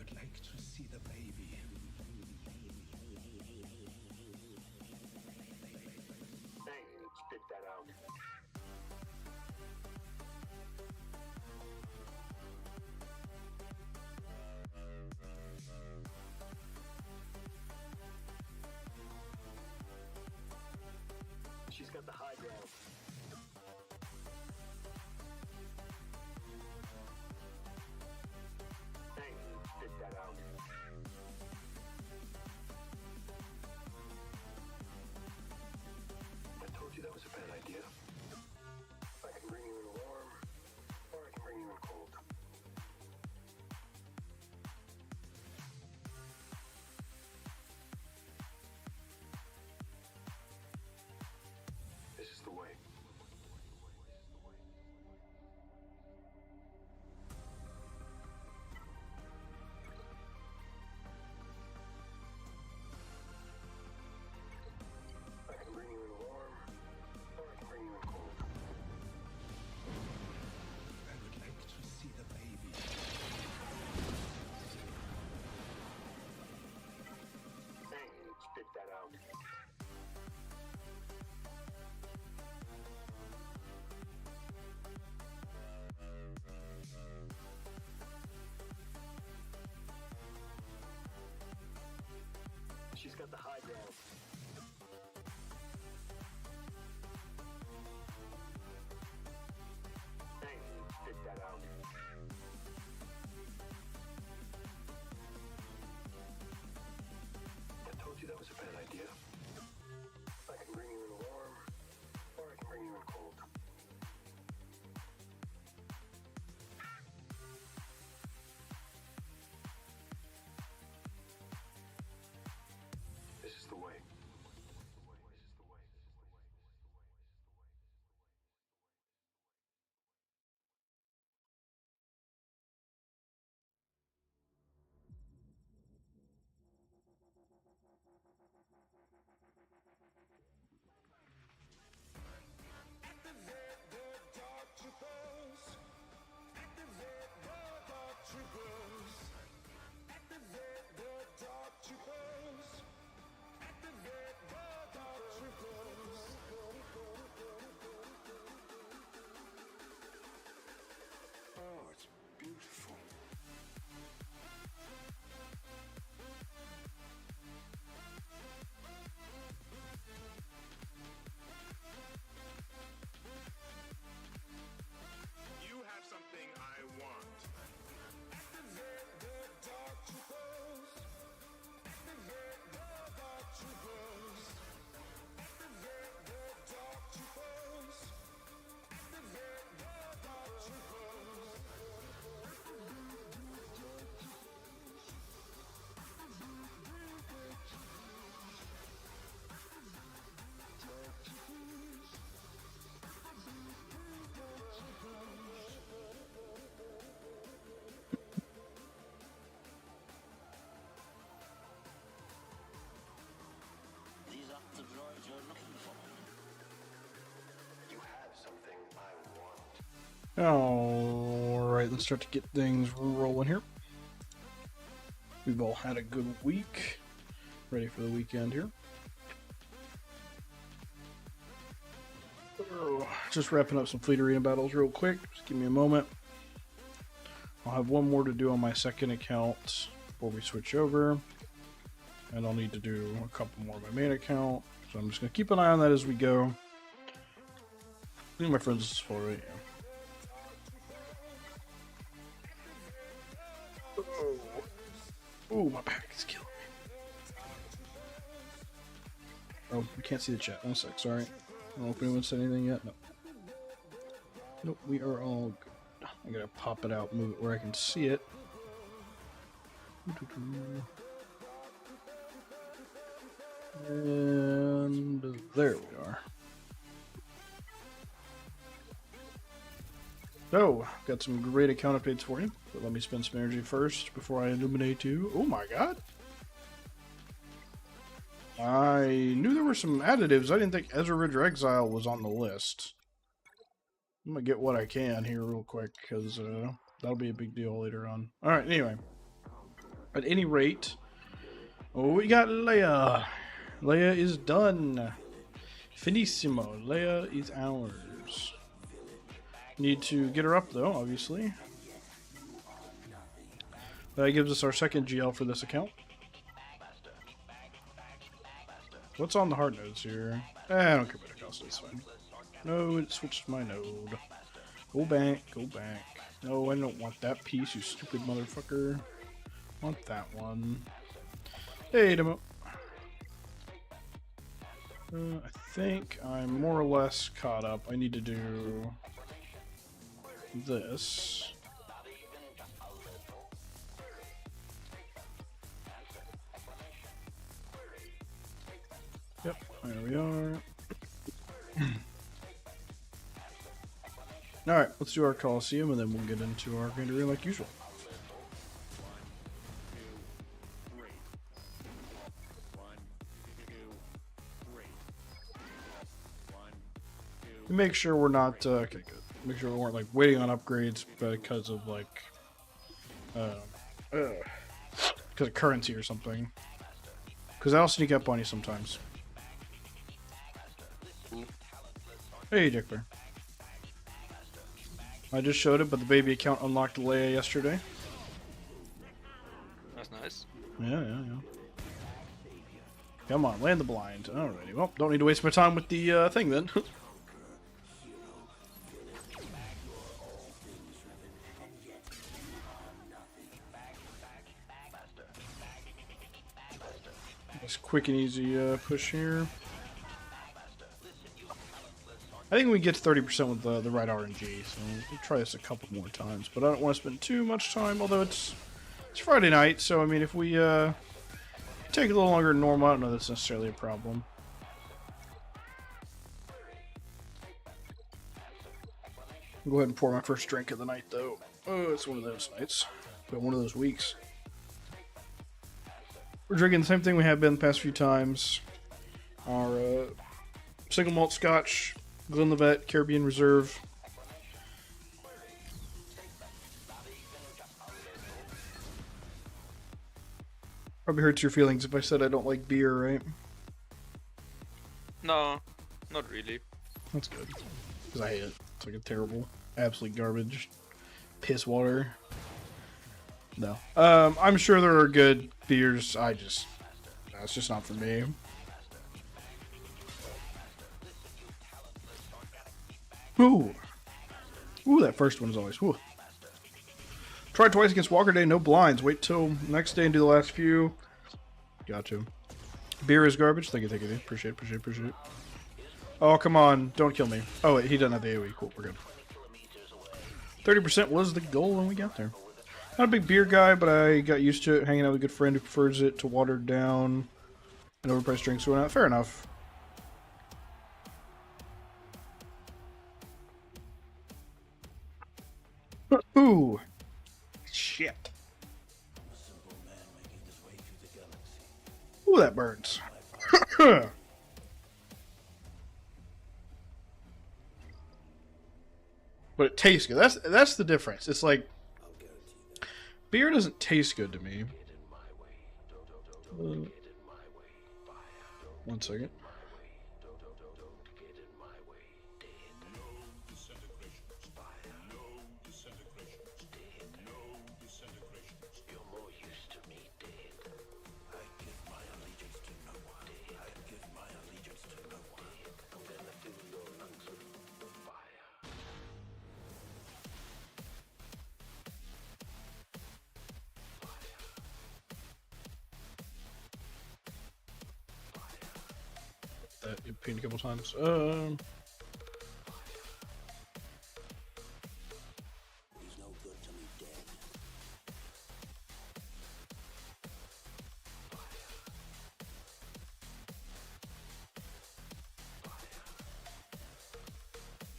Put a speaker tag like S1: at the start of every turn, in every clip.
S1: would like to see the baby.
S2: Hey, spit that out. She's got the high ground. Hey, spit that out. I told you that was a bad idea. I can bring you in warm, or I can bring you in cold. This is the way. I can bring you in warm, or I can bring you in cold.
S1: I would like to see the baby.
S2: Hey, spit that out. She's got the high ground. Hey, spit that out. I told you that was a bad idea. I can bring you in warm, or I can bring you in cold. This is the way. Oh, it's beautiful.
S3: You have something I want.
S4: These are the droids you're looking for.
S2: You have something I want.
S5: Alright, let's start to get things rolling here. We've all had a good week. Ready for the weekend here. Oh, just wrapping up some fleet arena battles real quick. Just give me a moment. I'll have one more to do on my second account before we switch over. And I'll need to do a couple more on my main account. So I'm just going to keep an eye on that as we go. I think my friends is full right now. Oh, my back is killing me. Oh, we can't see the chat. 1 sec, sorry. I don't know if anyone said anything yet. No. Nope, we are all good. I gotta pop it out, move it where I can see it. And there we are. So, got some great account updates for you. But let me spend some energy first before I illuminate you. Oh my god! I knew there were some additives. I didn't think Ezra Ridger Exile was on the list. I'm gonna get what I can here real quick, because that'll be a big deal later on. Alright, anyway. At any rate, we got Leia. Leia is done. Finissimo. Leia is ours. Need to get her up though, obviously. That gives us our second GL for this account. What's on the hard nodes here? I don't care what it costs, it's fine. No, it switched my node. Go back, go back. No, I don't want that piece, you stupid motherfucker. I want that one. Hey, Demo. I think I'm more or less caught up. I need to do this. Yep, there we are. Alright, let's do our Coliseum and then we'll get into our Grand Arena like usual. Make sure we're not, okay, good. Make sure we weren't, like, waiting on upgrades because of, like, because of currency or something. Because that'll sneak up on you sometimes. Hey, Dick Bear. I just showed it, but the baby account unlocked Leia yesterday.
S6: That's nice.
S5: Yeah. Come on, land the blind. Alrighty. Well, don't need to waste my time with the thing then. Nice quick and easy push here. I think we can get to 30% with the right RNG, so we'll try this a couple more times. But I don't want to spend too much time, although it's Friday night, so I mean, if we take a little longer than normal, I don't know that's necessarily a problem. I'll go ahead and pour my first drink of the night, though. Oh, it's one of those nights. But one of those weeks. We're drinking the same thing we have been the past few times. Our single malt scotch, Glenlivet Caribbean Reserve. Probably hurts your feelings if I said I don't like beer, right?
S6: No, not really.
S5: That's good. Because I hate it. It's like a terrible, absolute garbage. Piss water. No. I'm sure there are good beers. It's just not for me. Ooh. Ooh, that first one is always, ooh. Tried twice against Walker Day, no blinds. Wait till next day and do the last few. Got to. Beer is garbage. Thank you. Appreciate it. Oh, come on. Don't kill me. Oh, wait, he doesn't have the AoE. Cool, we're good. 30% was the goal when we got there. Not a big beer guy, but I got used to it, hanging out with a good friend who prefers it to watered down and overpriced drinks. So fair enough. Ooh. Shit. Ooh, that burns. But it tastes good. That's the difference. It's like beer doesn't taste good to me. 1 second. That you've painted a couple times.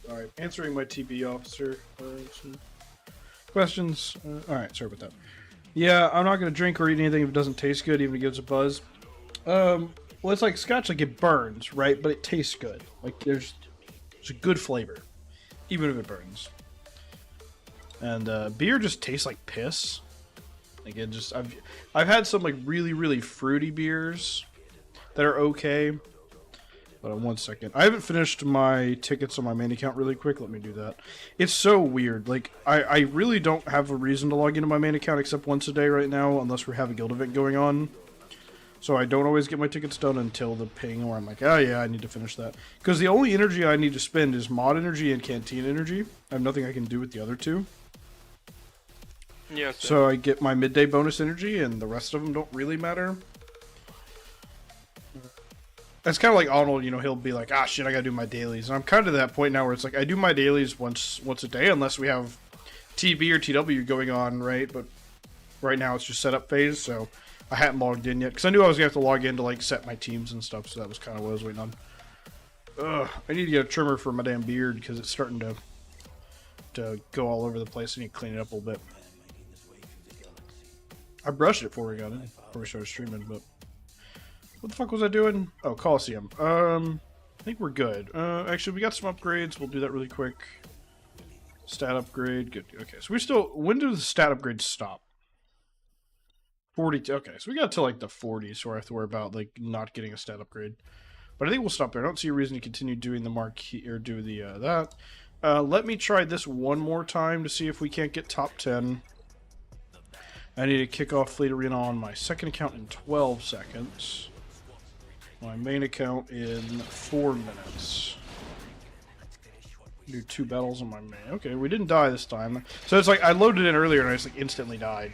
S5: Alright, answering my TB officer. Some questions. Alright, sorry about that. Yeah, I'm not going to drink or eat anything if it doesn't taste good, even if it gives a buzz. Well, it's like scotch, like it burns, right? But it tastes good. Like there's a good flavor, even if it burns. And beer just tastes like piss. Again, just I've had some like really fruity beers that are okay. But one second, I haven't finished my tickets on my main account really quick. Let me do that. It's so weird. Like I really don't have a reason to log into my main account except once a day right now, unless we have a guild event going on. So I don't always get my tickets done until the ping where I'm like, oh yeah, I need to finish that. Because the only energy I need to spend is mod energy and canteen energy. I have nothing I can do with the other two.
S6: Yes.
S5: So I get my midday bonus energy, and the rest of them don't really matter. It's kind of like Arnold, you know, he'll be like, ah shit, I gotta do my dailies. And I'm kind of to that point now where it's like, I do my dailies once a day, unless we have TB or TW going on, right? But right now it's just setup phase, so I hadn't logged in yet, because I knew I was going to have to log in to, like, set my teams and stuff, so that was kind of what I was waiting on. Ugh, I need to get a trimmer for my damn beard, because it's starting to go all over the place. I need to clean it up a little bit. I brushed it before we got in, before we started streaming, but... What the fuck was I doing? Oh, Coliseum. I think we're good. Actually, we got some upgrades. We'll do that really quick. Stat upgrade. Good. Okay, so we still... When do the stat upgrades stop? 42. Okay, so we got to like the 40s where I have to worry about like not getting a stat upgrade. But I think we'll stop there. I don't see a reason to continue doing the marquee or do the that. Let me try this one more time to see if we can't get top 10. I need to kick off Fleet Arena on my second account in 12 seconds. My main account in 4 minutes. Do 2 battles on my main. Okay, we didn't die this time. So it's like I loaded in earlier and I just like instantly died.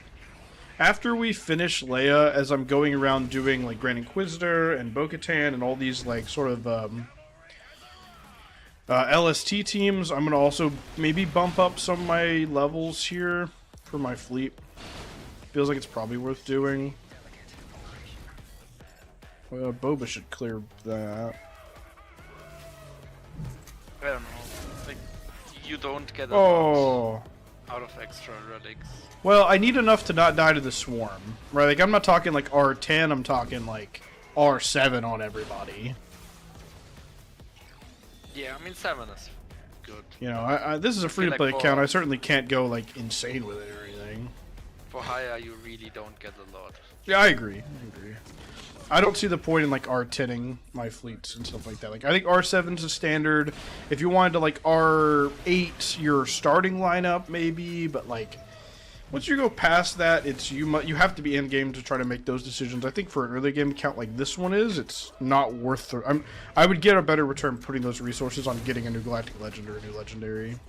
S5: After we finish Leia, as I'm going around doing like Grand Inquisitor and Bo-Katan and all these like sort of LST teams, I'm gonna also maybe bump up some of my levels here for my fleet. Feels like it's probably worth doing. Well, Boba should clear that.
S6: I don't know. Like, you don't get a
S5: Oh.
S6: lot out of extra relics.
S5: Well, I need enough to not die to the swarm, right? Like, I'm not talking like R10, I'm talking like R7 on everybody.
S6: Yeah, I mean 7 is good.
S5: You know, this is a free-to-play
S6: like
S5: account. I certainly can't go like insane with it or anything.
S6: For hire, you really don't get a lot.
S5: Yeah, I agree. I don't see the point in like R10ing my fleets and stuff like that. Like, I think R7's a standard. If you wanted to like R8 your starting lineup maybe, but like once you go past that, it's you have to be in game to try to make those decisions. I think for an early game account like this one is, it's not worth I would get a better return putting those resources on getting a new Galactic Legend or a new Legendary.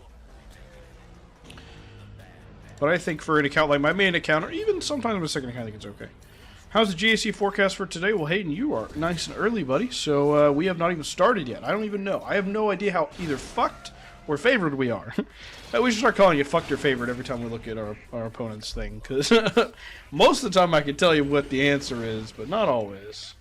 S5: But I think for an account like my main account, or even sometimes my second account, I think it's okay. How's the GAC forecast for today? Well, Hayden, you are nice and early, buddy. So we have not even started yet. I don't even know. I have no idea how either fucked or favored we are. We should start calling you fucked or favored every time we look at our opponent's thing. Because most of the time I can tell you what the answer is, but not always.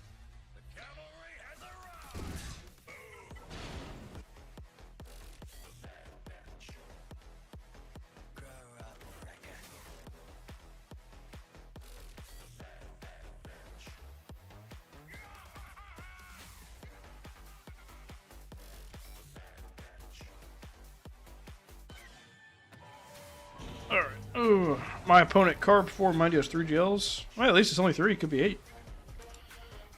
S5: Alright. My opponent Carb 4, mind you, has 3 GLs. Well, at least it's only 3. It could be 8.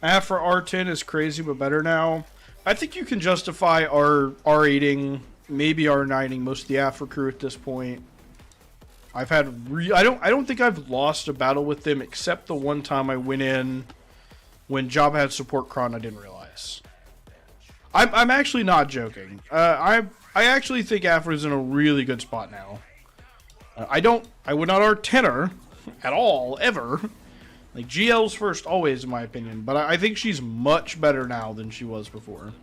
S5: After R10 is crazy, but better now. I think you can justify R8ing, maybe R9ing most of the Afro crew at this point. I've had I don't think I've lost a battle with them except the one time I went in when Jabba had support Kron. I didn't realize. I'm actually not joking. I actually think Afro's in a really good spot now. I would not R10 at all, ever. Like, GL's first always, in my opinion. But I think she's much better now than she was before.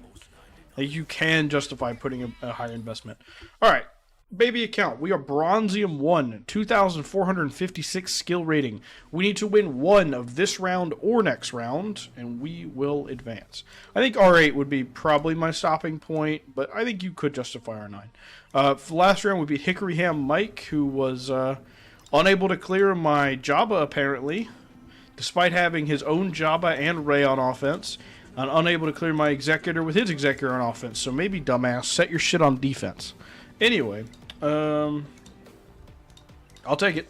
S5: Like, you can justify putting a higher investment. Alright, baby account. We are Bronzium 1, 2,456 skill rating. We need to win one of this round or next round, and we will advance. I think R8 would be probably my stopping point, but I think you could justify R9. For last round, we beat Hickory Ham Mike, who was unable to clear my Jabba, apparently, despite having his own Jabba and Rey on offense, and unable to clear my Executor with his Executor on offense. So maybe, dumbass, set your shit on defense. Anyway, I'll take it.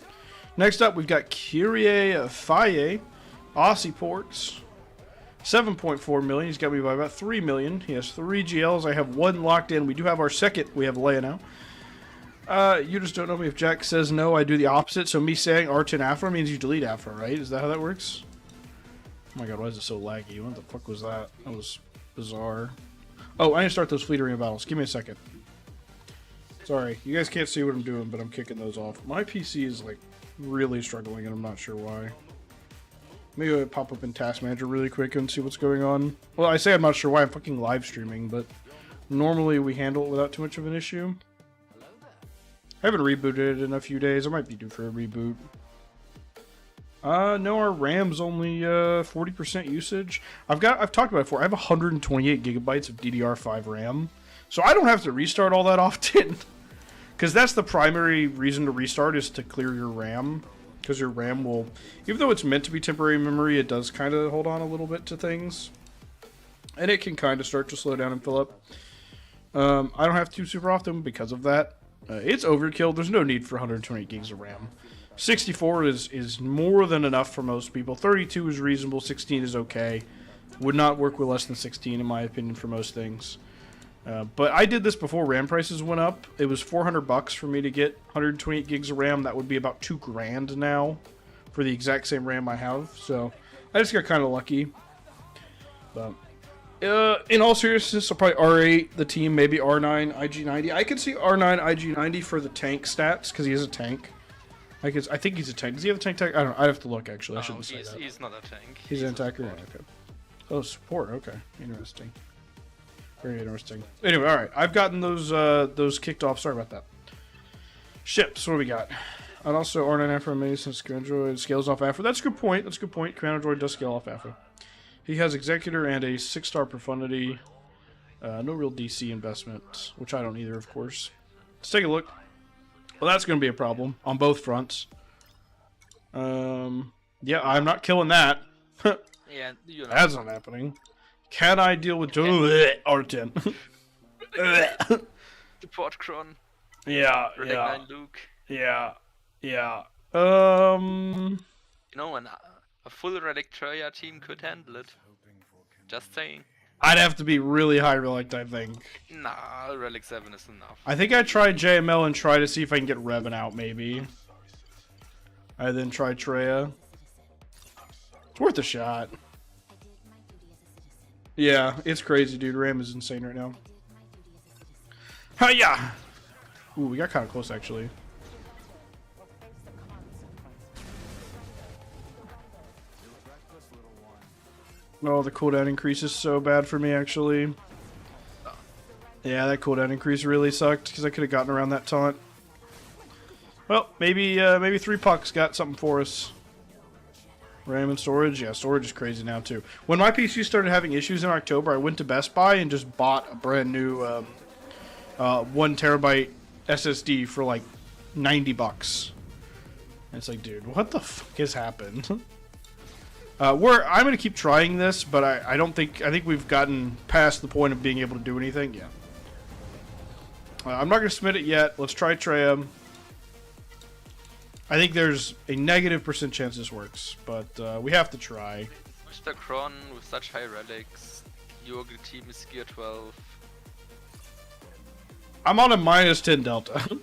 S5: Next up, we've got Kyrie Faye, Aussie ports. 7.4 million. He's got me by about 3 million. He has 3 GLs. I have 1 locked in. We do have our second. We have Leia now. You just don't know me. If Jack says no, I do the opposite. So me saying R10 Afro means you delete Afro, right? Is that how that works? Oh my god, why is it so laggy? What the fuck was that? That was bizarre. Oh, I need to start those fleet arena battles. Give me a second. Sorry, you guys can't see what I'm doing, but I'm kicking those off. My PC is like really struggling, and I'm not sure why. Maybe I'll pop up in Task Manager really quick and see what's going on. Well, I say I'm not sure why I'm fucking live streaming, but normally we handle it without too much of an issue. I haven't rebooted it in a few days. I might be due for a reboot. No, our RAM's only 40% usage. I've talked about it before. I have 128 gigabytes of DDR5 RAM, so I don't have to restart all that often. Because that's the primary reason to restart, is to clear your RAM. Because your RAM will, even though it's meant to be temporary memory, it does kind of hold on a little bit to things. And it can kind of start to slow down and fill up. I don't have to super often because of that. It's overkill. There's no need for 128 gigs of RAM. 64 is more than enough for most people. 32 is reasonable. 16 is okay. Would not work with less than 16 in my opinion for most things. But I did this before RAM prices went up. It was $400 for me to get 128 gigs of RAM. That would be about $2 grand now for the exact same RAM I have. So I just got kind of lucky. But in all seriousness, I'll probably R8 the team, maybe R9 IG90. I could see R9 IG90 for the tank stats because he is a tank. I think he's a tank. Does he have a tank tag? I don't know. I'd have to look actually. I shouldn't say that.
S6: He's not a tank.
S5: He's an attacker. Yeah, okay. Oh, support. Okay, interesting. Very interesting. Anyway, all right. I've gotten those kicked off. Sorry about that. Ships. What do we got? And also R9 Afro made since Command Droid scales off Afro. That's a good point. That's a good point. Command Droid does scale off Afro. He has Executor and a 6-star Profundity. No real DC investment, which I don't either, of course. Let's take a look. Well, that's going to be a problem on both fronts. Yeah, I'm not killing that.
S6: Yeah,
S5: That's not happening. Can I deal with R10?
S6: Support Kron.
S5: Yeah,
S6: Relic 9 Luke.
S5: yeah.
S6: You know, a full Relic Troya team could handle it. Just saying.
S5: I'd have to be really high relic, I think.
S6: Nah, Relic 7 is enough.
S5: I think I tried JML and try to see if I can get Revan out, maybe. I then tried Treya. It's worth a shot. Yeah, it's crazy, dude. RAM is insane right now. Hiya! Ooh, we got kind of close, actually. Oh, the cooldown increase is so bad for me, actually. Yeah, that cooldown increase really sucked, because I could have gotten around that taunt. Well, maybe 3 pucks got something for us. RAM and storage? Yeah, storage is crazy now, too. When my PC started having issues in October, I went to Best Buy and just bought a brand new 1 terabyte SSD for like $90. And it's like, dude, what the fuck has happened? I'm going to keep trying this, but I think we've gotten past the point of being able to do anything. Yeah. I'm not going to submit it yet. Let's try Treya. I think there's a -% chance this works, but we have to try.
S6: Mr. Kron with such high relics. Your team is gear 12.
S5: I'm on a -10 delta.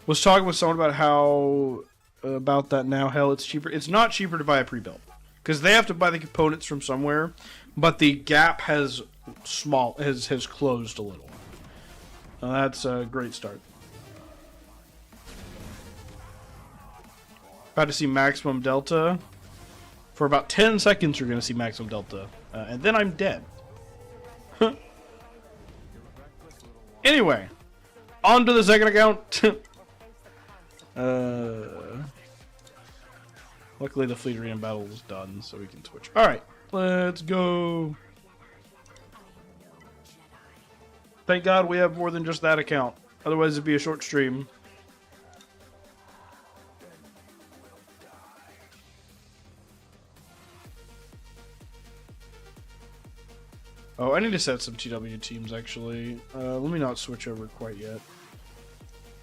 S5: Was talking with someone about how about that now. Hell, it's cheaper. It's not cheaper to buy a pre-built because they have to buy the components from somewhere, but the gap has closed a little. That's a great start. About to see maximum delta. For about 10 seconds, you're going to see maximum delta. And then I'm dead. Anyway. On to the second account. Luckily, the fleet arena battle is done, so we can switch. Alright. Let's go. Thank God we have more than just that account. Otherwise, it'd be a short stream. Oh, I need to set some TW teams, actually. Let me not switch over quite yet.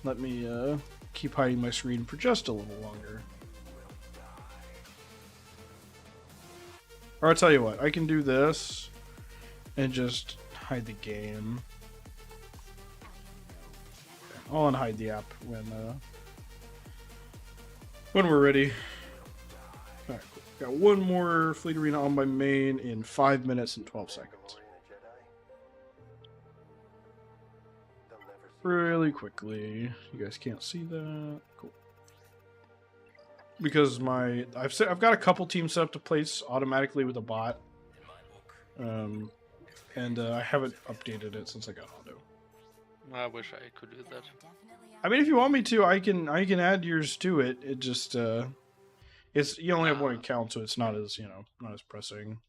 S5: Let me keep hiding my screen for just a little longer. Or I'll tell you what, I can do this and just hide the game. I'll unhide the app when we're ready. Alright, cool. Got one more Fleet Arena on my main in 5 minutes and 12 seconds. Really quickly. You guys can't see that. Cool. Because I've got a couple teams set up to place automatically with a bot. And I haven't updated it since I got Auto.
S6: I wish I could do that.
S5: I mean, if you want me to, I can add yours to it. It just it's you only have one account, so it's not as not as pressing.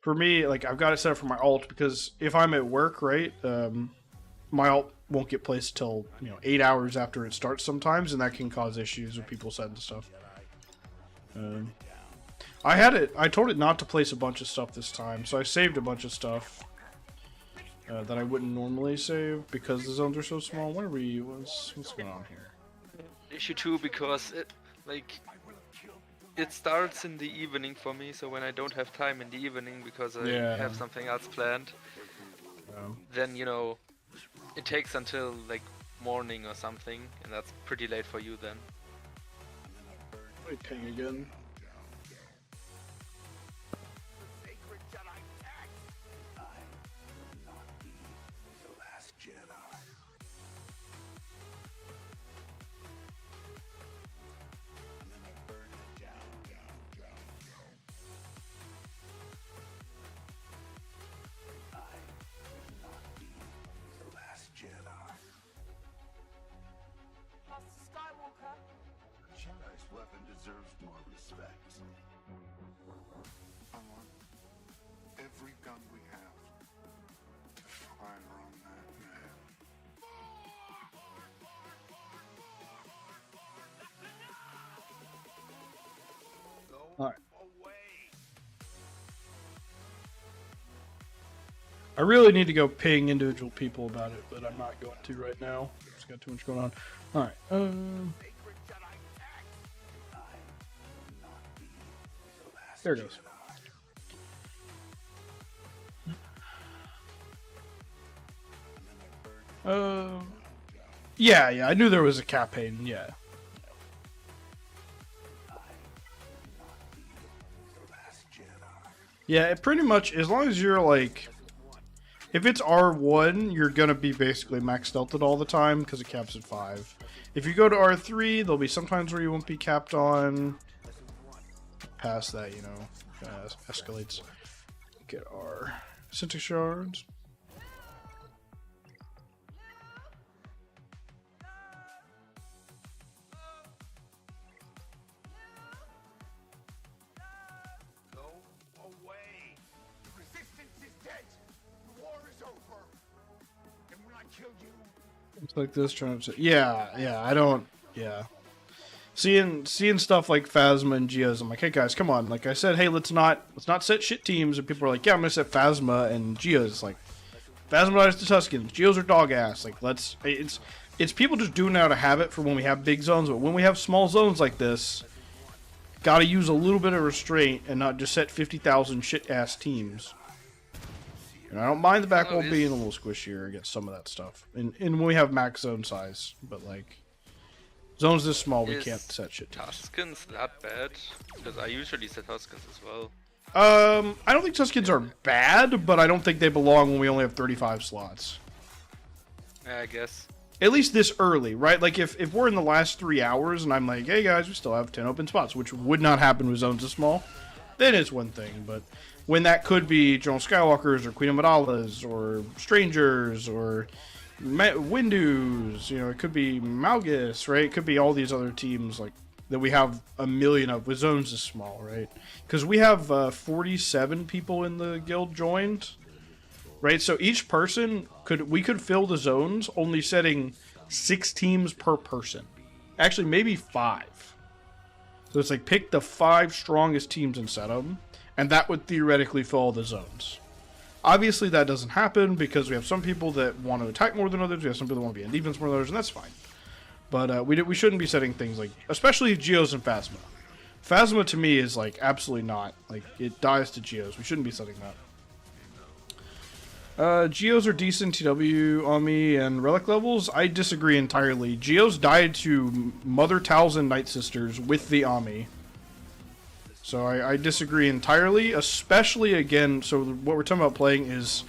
S5: For me, like I've got it set up for my alt because if I'm at work, right, my alt won't get placed till 8 hours after it starts sometimes, and that can cause issues with people setting stuff. I told it not to place a bunch of stuff this time, so I saved a bunch of stuff. That I wouldn't normally save because the zones are so small. What's going on here?
S6: Issue 2 because it starts in the evening for me, so when I don't have time in the evening because I have something else planned, then it takes until like morning or something, and that's pretty late for you then.
S5: Wait, ping again.
S1: Jedi's weapon deserves more respect.
S7: I want every gun we have to fire on that man.
S5: All right. I really need to go ping individual people about it, but I'm not going to right now. Just got too much going on. All right. There it goes. Yeah, I knew there was a campaign, yeah. Yeah, it pretty much, as long as you're like, if it's R1, you're gonna be basically max stealthed all the time, because it caps at 5. If you go to R3, there'll be sometimes where you won't be capped on. Past that, escalates. Get our syntax shards.
S7: Go away. Resistance is dead. The war is over. And when I kill you,
S5: It's like this trying to. Yeah. Seeing stuff like Phasma and Geos, I'm like, hey guys, come on. Like I said, hey, let's not set shit teams. And people are like, yeah, I'm gonna set Phasma and Geos. Like, Phasma dies to Tuskens. Geos are dog ass. Like, it's people just doing it out of habit for when we have big zones. But when we have small zones like this, gotta use a little bit of restraint and not just set 50,000 shit ass teams. And I don't mind the back wall being a little squishier against some of that stuff. And when we have max zone size, but like. Zones this small, we can't set shit.
S6: Tuskens that bad? Because I usually set Tuskens as well.
S5: I don't think Tuskens are bad, but I don't think they belong when we only have 35 slots.
S6: Yeah, I guess.
S5: At least this early, right? Like, if we're in the last 3 hours and I'm like, hey guys, we still have 10 open spots, which would not happen with zones this small, then it's one thing. But when that could be General Skywalkers or Queen Amidala's or Strangers or Windows, it could be Malgus, right? It could be all these other teams like that we have a million of with zones this small, right? Because we have 47 people in the guild joined, right? So each person we could fill the zones only setting 6 teams per person. Actually, maybe 5. So it's like pick the 5 strongest teams and set them, and that would theoretically fill all the zones. Obviously, that doesn't happen because we have some people that want to attack more than others. We have some people that want to be in defense more than others, and that's fine. But we shouldn't be setting things like, especially Geos and Phasma. Phasma to me is like absolutely not. Like it dies to Geos. We shouldn't be setting that. Geos are decent TW on me and relic levels. I disagree entirely. Geos died to Mother Talzin Night Sisters with the Ami. So I disagree entirely, especially again, so what we're talking about playing is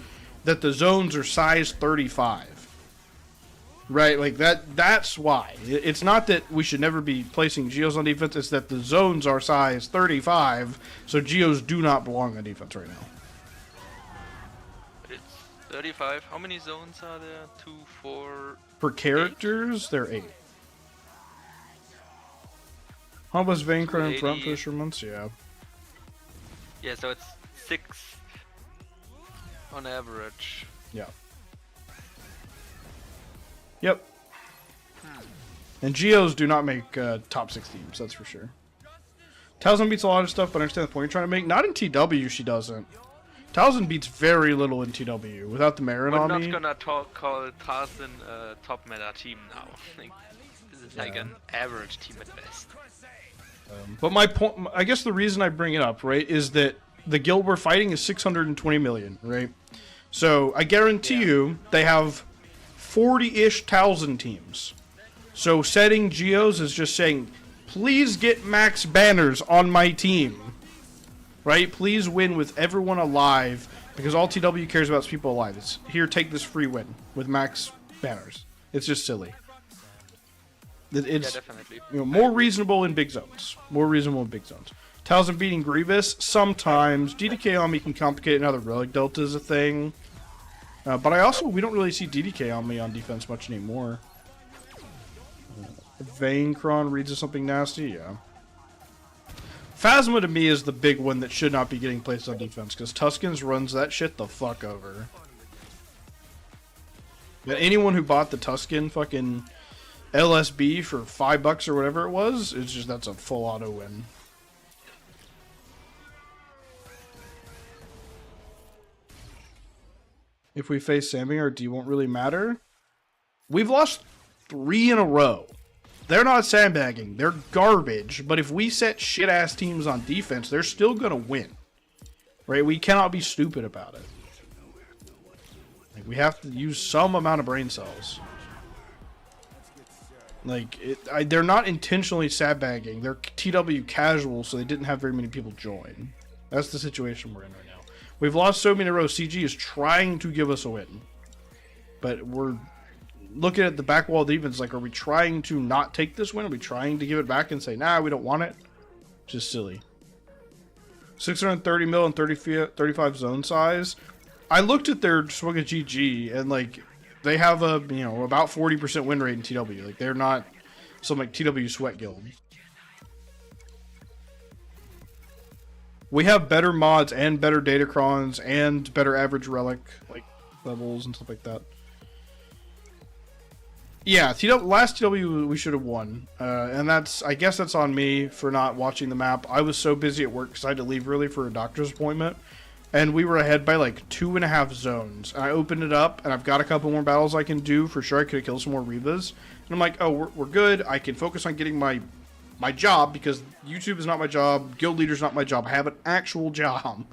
S5: that the zones are size 35. Right, like that's why. It's not that we should never be placing Geos on defense, it's that the zones are size 35, so Geos do not belong on defense right now.
S6: It's 35. How many zones are there? 2, 4...
S5: For characters, there are 8. How was Vaincrown and Front Fisherman's? Yeah.
S6: Yeah, so it's 6 on average.
S5: Yeah. Yep. And Geos do not make top 6 teams, that's for sure. Talzin beats a lot of stuff, but I understand the point you're trying to make. Not in TW, she doesn't. Talzin beats very little in TW without the Marin on me.
S6: We're not gonna call Talzin a top meta team now. Like, this is like an average team at best.
S5: But my point, I guess the reason I bring it up, right, is that the guild we're fighting is 620 million, right? So I guarantee you they have 40-ish Talzin teams. So setting Geos is just saying, please get max banners on my team. Right? Please win with everyone alive, because all TW cares about is people alive. It's here, take this free win with max banners. It's just silly. It's
S6: definitely.
S5: You know, more reasonable in big zones. More reasonable in big zones. Talzin beating Grievous, sometimes. DDK on me can complicate now that Relic Delta is a thing. But we don't really see DDK on me on defense much anymore. Vaincrown reads us something nasty, yeah. Phasma to me is the big one that should not be getting placed on defense, because Tuskens runs that shit the fuck over. But anyone who bought the Tusken fucking LSB for $5 or whatever it was, it's just, that's a full auto win. If we face Sambing, our D won't really matter. We've lost 3 in a row. They're not sandbagging. They're garbage. But if we set shit-ass teams on defense, they're still going to win. Right? We cannot be stupid about it. Like, we have to use some amount of brain cells. Like, they're not intentionally sandbagging. They're TW casual, so they didn't have very many people join. That's the situation we're in right now. We've lost so many in a row. CG is trying to give us a win. But we're looking at the back wall defense, like, are we trying to not take this win? Are we trying to give it back and say, nah, we don't want it? Just silly. 630 mil and 35 zone size. I looked at their SWGOH GC, and, like, they have a, you know, about 40% win rate in TW. Like, they're not some, like, TW sweat guild. We have better mods and better datacrons and better average relic, like, levels and stuff like that. Yeah, last TW we should have won. And I guess that's on me for not watching the map. I was so busy at work because I had to leave early for a doctor's appointment. And we were ahead by like 2.5 zones. And I opened it up, and I've got a couple more battles I can do. For sure, I could have killed some more Reavas. And I'm like, oh, we're good. I can focus on getting my job, because YouTube is not my job. Guild leader is not my job. I have an actual job.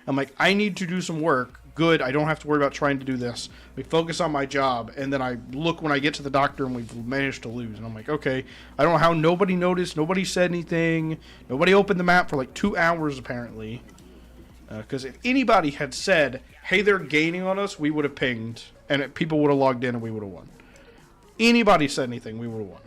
S5: I'm like, I need to do some work. Good, I don't have to worry about trying to do this. We focus on my job, and then I look when I get to the doctor and we've managed to lose. And I'm like, okay, I don't know how nobody noticed. Nobody said anything. Nobody opened the map for like 2 hours, apparently. Because if anybody had said, hey, they're gaining on us, we would have pinged. And people would have logged in and we would have won. Anybody said anything, we would have won.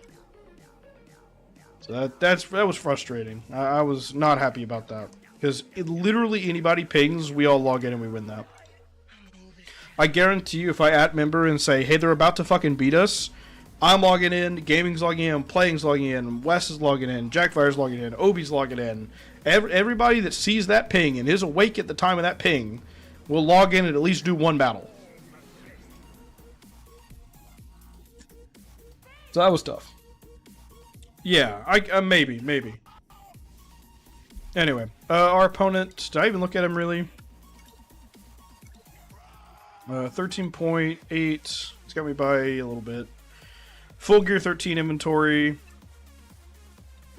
S5: So that was frustrating. I was not happy about that. Because literally anybody pings, we all log in and we win that. I guarantee you, if I @member and say, hey, they're about to fucking beat us, I'm logging in, Gaming's logging in, Playing's logging in, Wes is logging in, Jackfire's logging in, Obi's logging in. Everybody that sees that ping and is awake at the time of that ping will log in and at least do one battle. So that was tough. Yeah, maybe. Anyway, our opponent, did I even look at him really? 13.8. He's got me by a little bit. Full gear 13 inventory.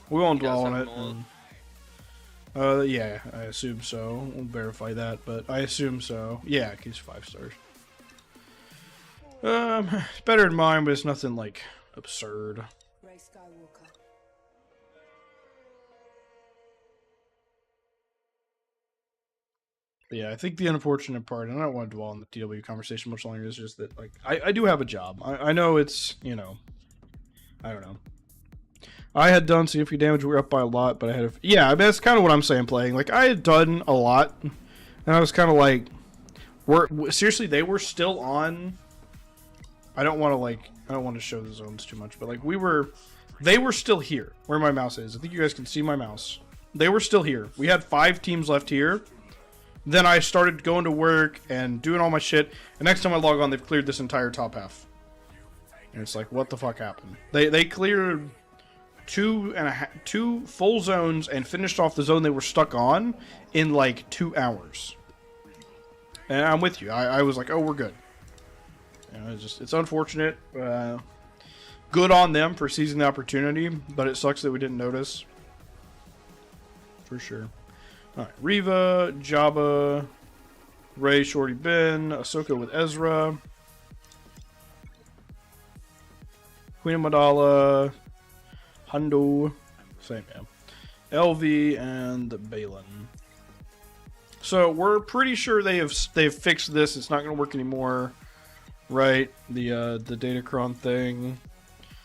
S5: We won't dwell on it. Yeah, I assume so. We'll verify that, but I assume so. Yeah, he's 5 stars. It's better than mine, but it's nothing, like, absurd.
S8: Ray Skywalker.
S5: But yeah, I think the unfortunate part, and I don't want to dwell on the TW conversation much longer, is just that, like, I do have a job. I know it's, you know, I don't know. I had done significant damage. We were up by a lot, but I had yeah, I mean, that's kind of what I'm saying playing. Like, I had done a lot, and I was kind of like, seriously, they were still on. I don't want to show the zones too much, but like, they were still here where my mouse is. I think you guys can see my mouse. They were still here. We had 5 teams left here. Then I started going to work and doing all my shit. And next time I log on, they've cleared this entire top half. And it's like, what the fuck happened? They cleared 2 full zones and finished off the zone they were stuck on in like 2 hours. And I'm with you. I was like, oh, we're good. You know, it's unfortunate. Good on them for seizing the opportunity, but it sucks that we didn't notice. For sure. Alright, Reva, Jabba, Rey, Shorty Ben, Ahsoka with Ezra, Queen Amidala, Hondo, same, yeah, LV, and Balin. So we're pretty sure they've fixed this. It's not going to work anymore, right? The Datacron thing,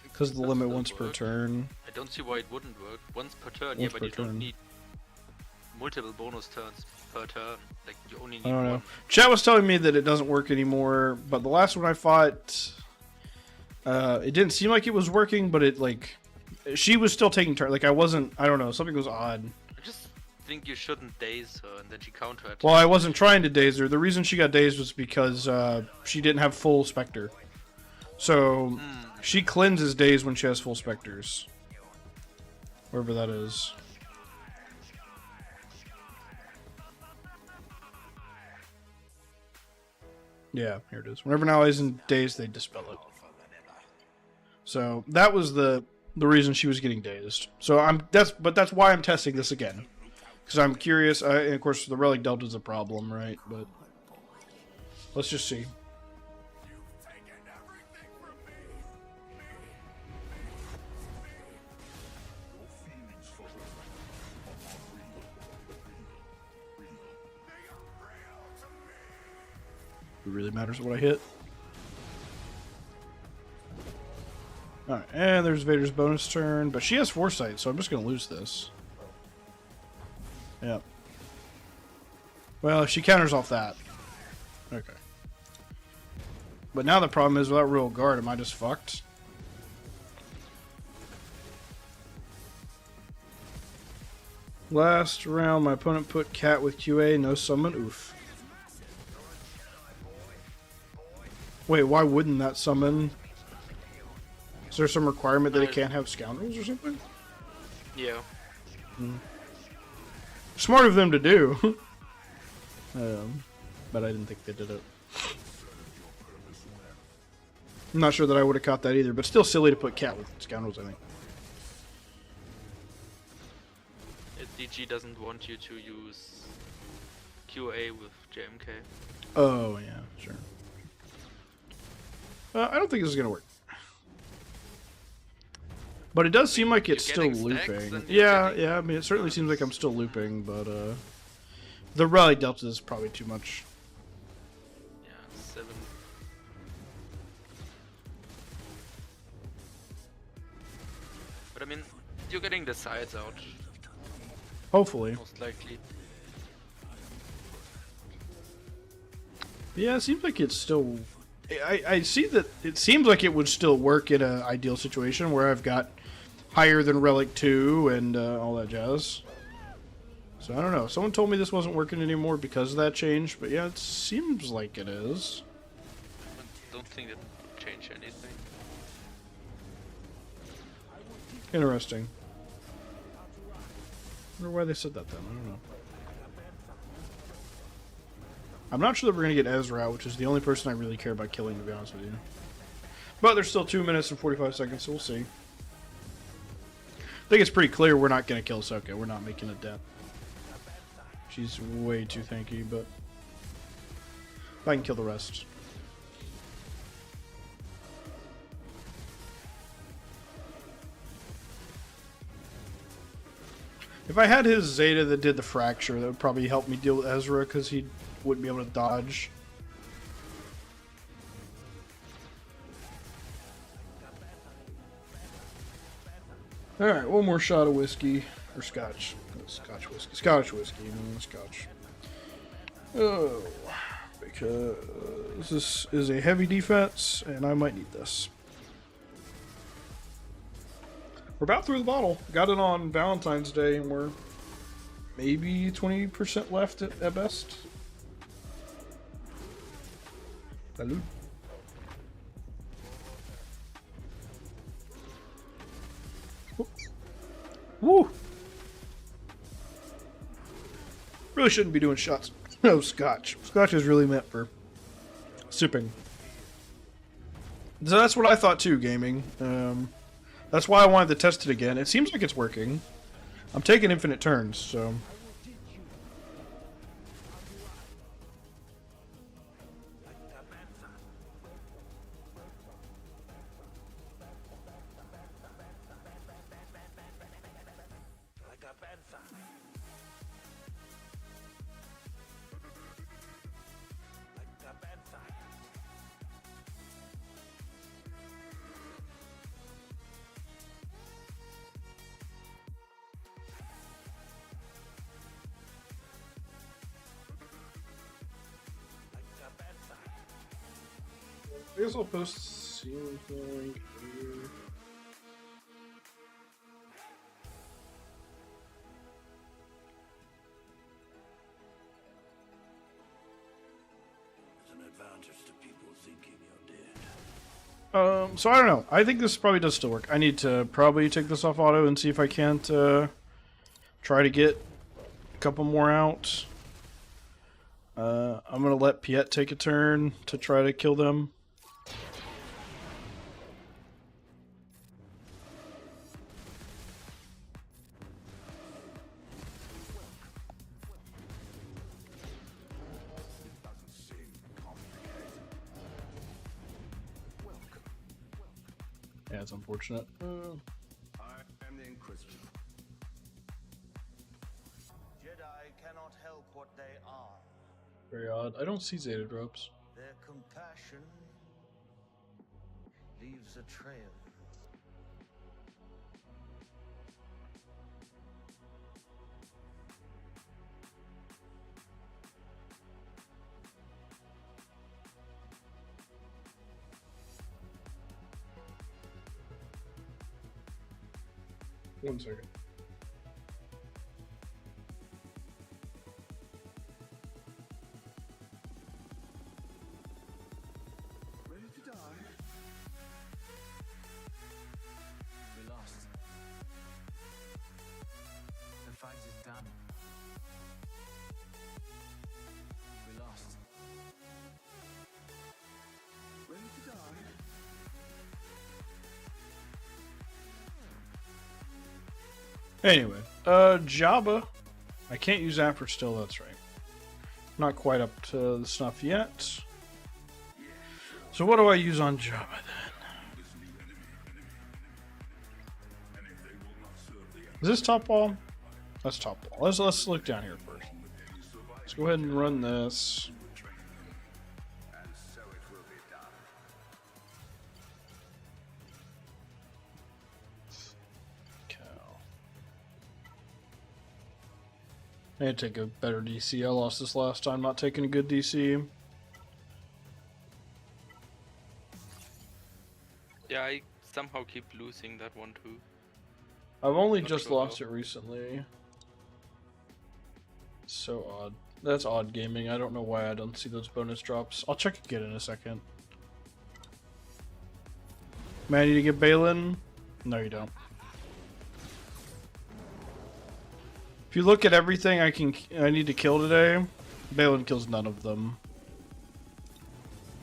S5: because of the limit once per turn.
S6: I don't see why it wouldn't work. Once per turn, yeah, but you don't need multiple bonus turns per turn. Like, you only need
S5: I don't know.
S6: one.
S5: Chat was telling me that it doesn't work anymore, but the last one I fought, it didn't seem like it was working, but it, like, she was still taking turns. Like, I don't know, something was odd.
S6: I just think you shouldn't daze her, and then she countered.
S5: Well, I wasn't trying to daze her. The reason she got dazed was because she didn't have full Spectre. So, she cleanses daze when she has full Spectres. Wherever that is. Yeah, here it is. Whenever an ally's in daze, they dispel it. So that was the reason she was getting dazed. So that's why I'm testing this again, because I'm curious. And of course, the relic delta's a problem, right? But let's just see. It really matters what I hit. Alright, and there's Vader's bonus turn, but she has foresight, so I'm just going to lose this. Yep. Well, she counters off that. Okay. But now the problem is, without Royal Guard, am I just fucked? Last round, my opponent put Cat with QA, no summon, oof. Wait, why wouldn't that summon? Is there some requirement that it can't have scoundrels or something?
S6: Yeah.
S5: Smart of them to do. But I didn't think they did it. I'm not sure that I would have caught that either, but still silly to put Cat with scoundrels, I think.
S6: DG doesn't want you to use QA with JMK.
S5: Oh, yeah, sure. I don't think this is going to work. But it does seem like it's still looping. Yeah, I mean, it certainly seems like I'm still looping, but the relic delta is probably too much.
S6: Yeah, 7. But I mean, you're getting the sides out.
S5: Hopefully.
S6: Most likely.
S5: Yeah, it seems like it's still... I see that it seems like it would still work in an ideal situation where I've got higher than Relic 2 and all that jazz. So I don't know. Someone told me this wasn't working anymore because of that change, but yeah, it seems like it is.
S6: I don't think it would change anything.
S5: Interesting. I wonder why they said that then. I don't know. I'm not sure that we're going to get Ezra out, which is the only person I really care about killing, to be honest with you. But there's still 2 minutes and 45 seconds, so we'll see. I think it's pretty clear we're not going to kill Ahsoka. We're not making a death. She's way too tanky, but if I can kill the rest. If I had his Zeta that did the fracture, that would probably help me deal with Ezra, because he wouldn't be able to dodge. Alright, one more shot of whiskey. Or scotch. Scotch whiskey. Scotch whiskey. Scotch. Oh. Because this is a heavy defense, and I might need this. We're about through the bottle. Got it on Valentine's Day, and we're maybe 20% left at best. Salud. Woo! Really shouldn't be doing shots. No, scotch. Scotch is really meant for sipping. So that's what I thought too, gaming. That's why I wanted to test it again. It seems like it's working. I'm taking infinite turns, so... I guess I'll post ceiling flooring here.
S1: There's an advantage to people thinking you're dead.
S5: So I don't know. I think this probably does still work. I need to probably take this off auto and see if I can't try to get a couple more out. I'm gonna let Piet take a turn to try to kill them. Yeah, it's unfortunate.
S1: I am the Inquisitor.
S8: Jedi cannot help what they are.
S5: Very odd. I don't see Zeta drops.
S8: Their compassion leaves a trail.
S5: One second.
S1: Ready to die?
S9: We lost. The fight is done. We lost.
S1: Ready to die?
S5: Anyway, Jabba. I can't use that for still, that's right. Not quite up to the snuff yet. So what do I use on Jabba then? Is this top wall? That's top wall. Let's look down here first. Let's go ahead and run this.
S1: And so it will be done.
S5: I need to take a better DC. I lost this last time not taking a good DC.
S6: Yeah, I somehow keep losing that one too.
S5: I've only
S6: Not
S5: just
S6: sure
S5: lost
S6: though.
S5: it recently. So odd. That's odd gaming. I don't know why I don't see those bonus drops. I'll check again in a second. Man, I need to get Balin? No, you don't. If you look at everything I need to kill today, Balin kills none of them.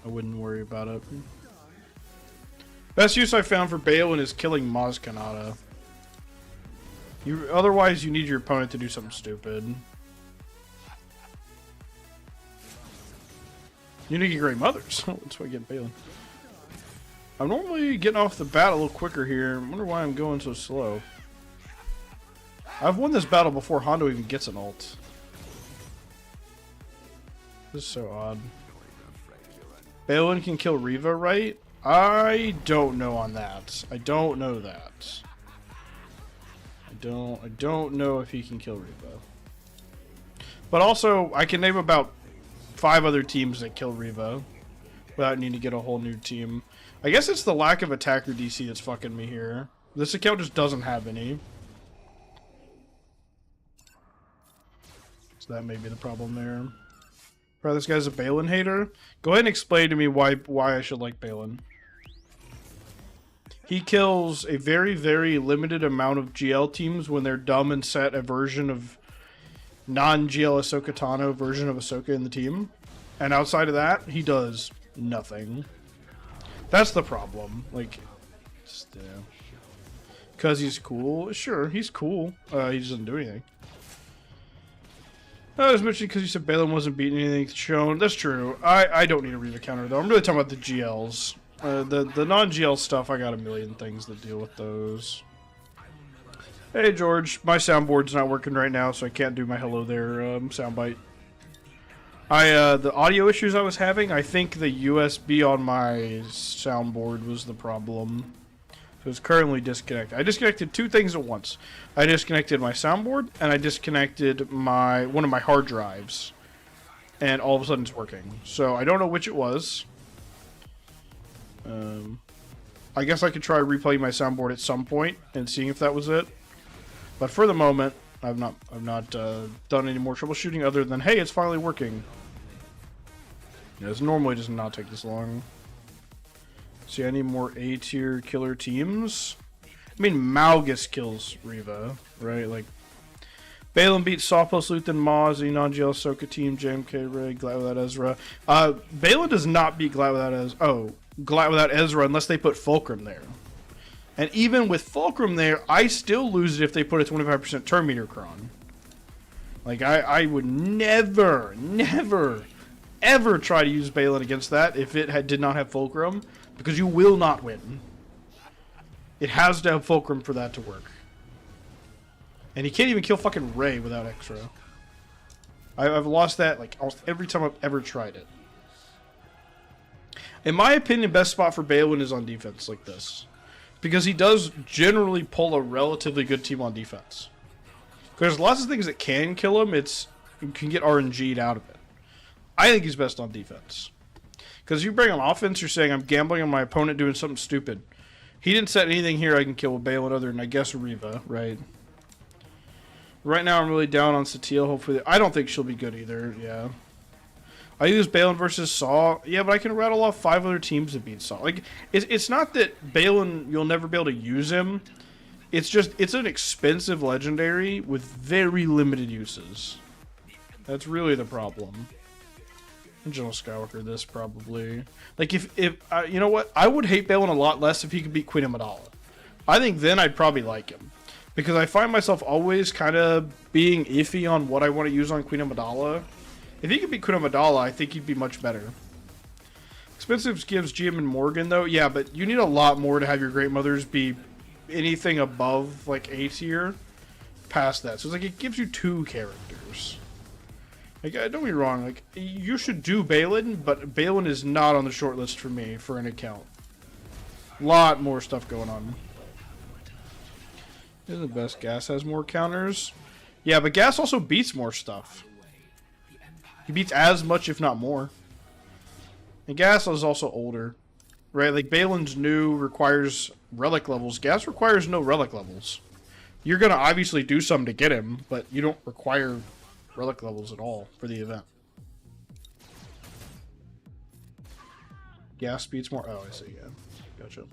S5: I wouldn't worry about it. Best use I found for Balin is killing Maz Kanata. Otherwise, you need your opponent to do something stupid. You need to get Great Mothers. That's why I get Balin. I'm normally getting off the bat a little quicker here. I wonder why I'm going so slow. I've won this battle before Hondo even gets an ult. This is so odd. Balin can kill Riva, right? I don't know on that. I don't know that. I don't know if he can kill Riva. But also, I can name about 5 other teams that kill Riva without needing to get a whole new team. I guess it's the lack of attacker DC that's fucking me here. This account just doesn't have any. So that may be the problem there. Probably this guy's a Balin hater. Go ahead and explain to me why I should like Balin. He kills a very, very limited amount of GL teams when they're dumb and set a version of non-GL Ahsoka Tano version of Ahsoka in the team. And outside of that, he does nothing. That's the problem. Like, just, because he's cool. Sure, he's cool. He doesn't do anything. I was mentioning because you said Balin wasn't beating anything shown. That's true. I don't need a Riva counter, though. I'm really talking about the GLs. The non-GL stuff, I got a million things that deal with those. Hey, George. My soundboard's not working right now, so I can't do my hello there soundbite. The audio issues I was having, I think the USB on my soundboard was the problem. So it's currently disconnected. I disconnected 2 things at once. I disconnected my soundboard, and I disconnected one of my hard drives. And all of a sudden it's working. So I don't know which it was. I guess I could try replaying my soundboard at some point and seeing if that was it. But for the moment, I've not done any more troubleshooting other than, hey, it's finally working. Yeah, this normally does not take this long. See, I need more A-tier killer teams. I mean, Malgus kills Riva, right? Like, Balin beats Sophos, Luthen, Maz, the non-GL Ahsoka team, JMK, Ray, Glad Without Ezra. Balin does not beat Glad Without Ezra. Oh, Glad Without Ezra unless they put Fulcrum there. And even with Fulcrum there, I still lose it if they put a 25% turn meter cron. Like, I would never, ever try to use Balin against that if it did not have Fulcrum, because you will not win. It has to have Fulcrum for that to work. And he can't even kill fucking Rey without extra. I've lost that like almost every time I've ever tried it. In my opinion, best spot for Balin is on defense like this. Because he does generally pull a relatively good team on defense. There's lots of things that can kill him. You can get RNG'd out of it. I think he's best on defense. Because you bring on offense, you're saying I'm gambling on my opponent doing something stupid. He didn't set anything here I can kill with Balin other than, I guess, Riva, right? Right now I'm really down on Satele. Hopefully, I don't think she'll be good either, yeah. I use Balin versus Saw. Yeah, but I can rattle off 5 other teams that beat Saw. Like, it's not that Balin, you'll never be able to use him. It's just, it's an expensive legendary with very limited uses. That's really the problem. General Skywalker, this probably. Like, if you know what? I would hate Balin a lot less if he could beat Queen Amidala. I think then I'd probably like him. Because I find myself always kind of being iffy on what I want to use on Queen Amidala. If he could beat Queen Amidala, I think he'd be much better. Expensive gives GM and Morgan, though. Yeah, but you need a lot more to have your Great Mothers be anything above, like, A tier. Past that. So it's like, it gives you 2 characters. Like, don't get me wrong, like, you should do Balin, but Balin is not on the short list for me for an account. Lot more stuff going on. Isn't the best? Gas has more counters. Yeah, but Gas also beats more stuff. He beats as much, if not more. And Gas is also older. Right? Like, Balin's new requires relic levels. Gas requires no relic levels. You're going to obviously do something to get him, but you don't require relic levels at all for the event. Gas beats more. Oh, I see. Yeah. Gotcha.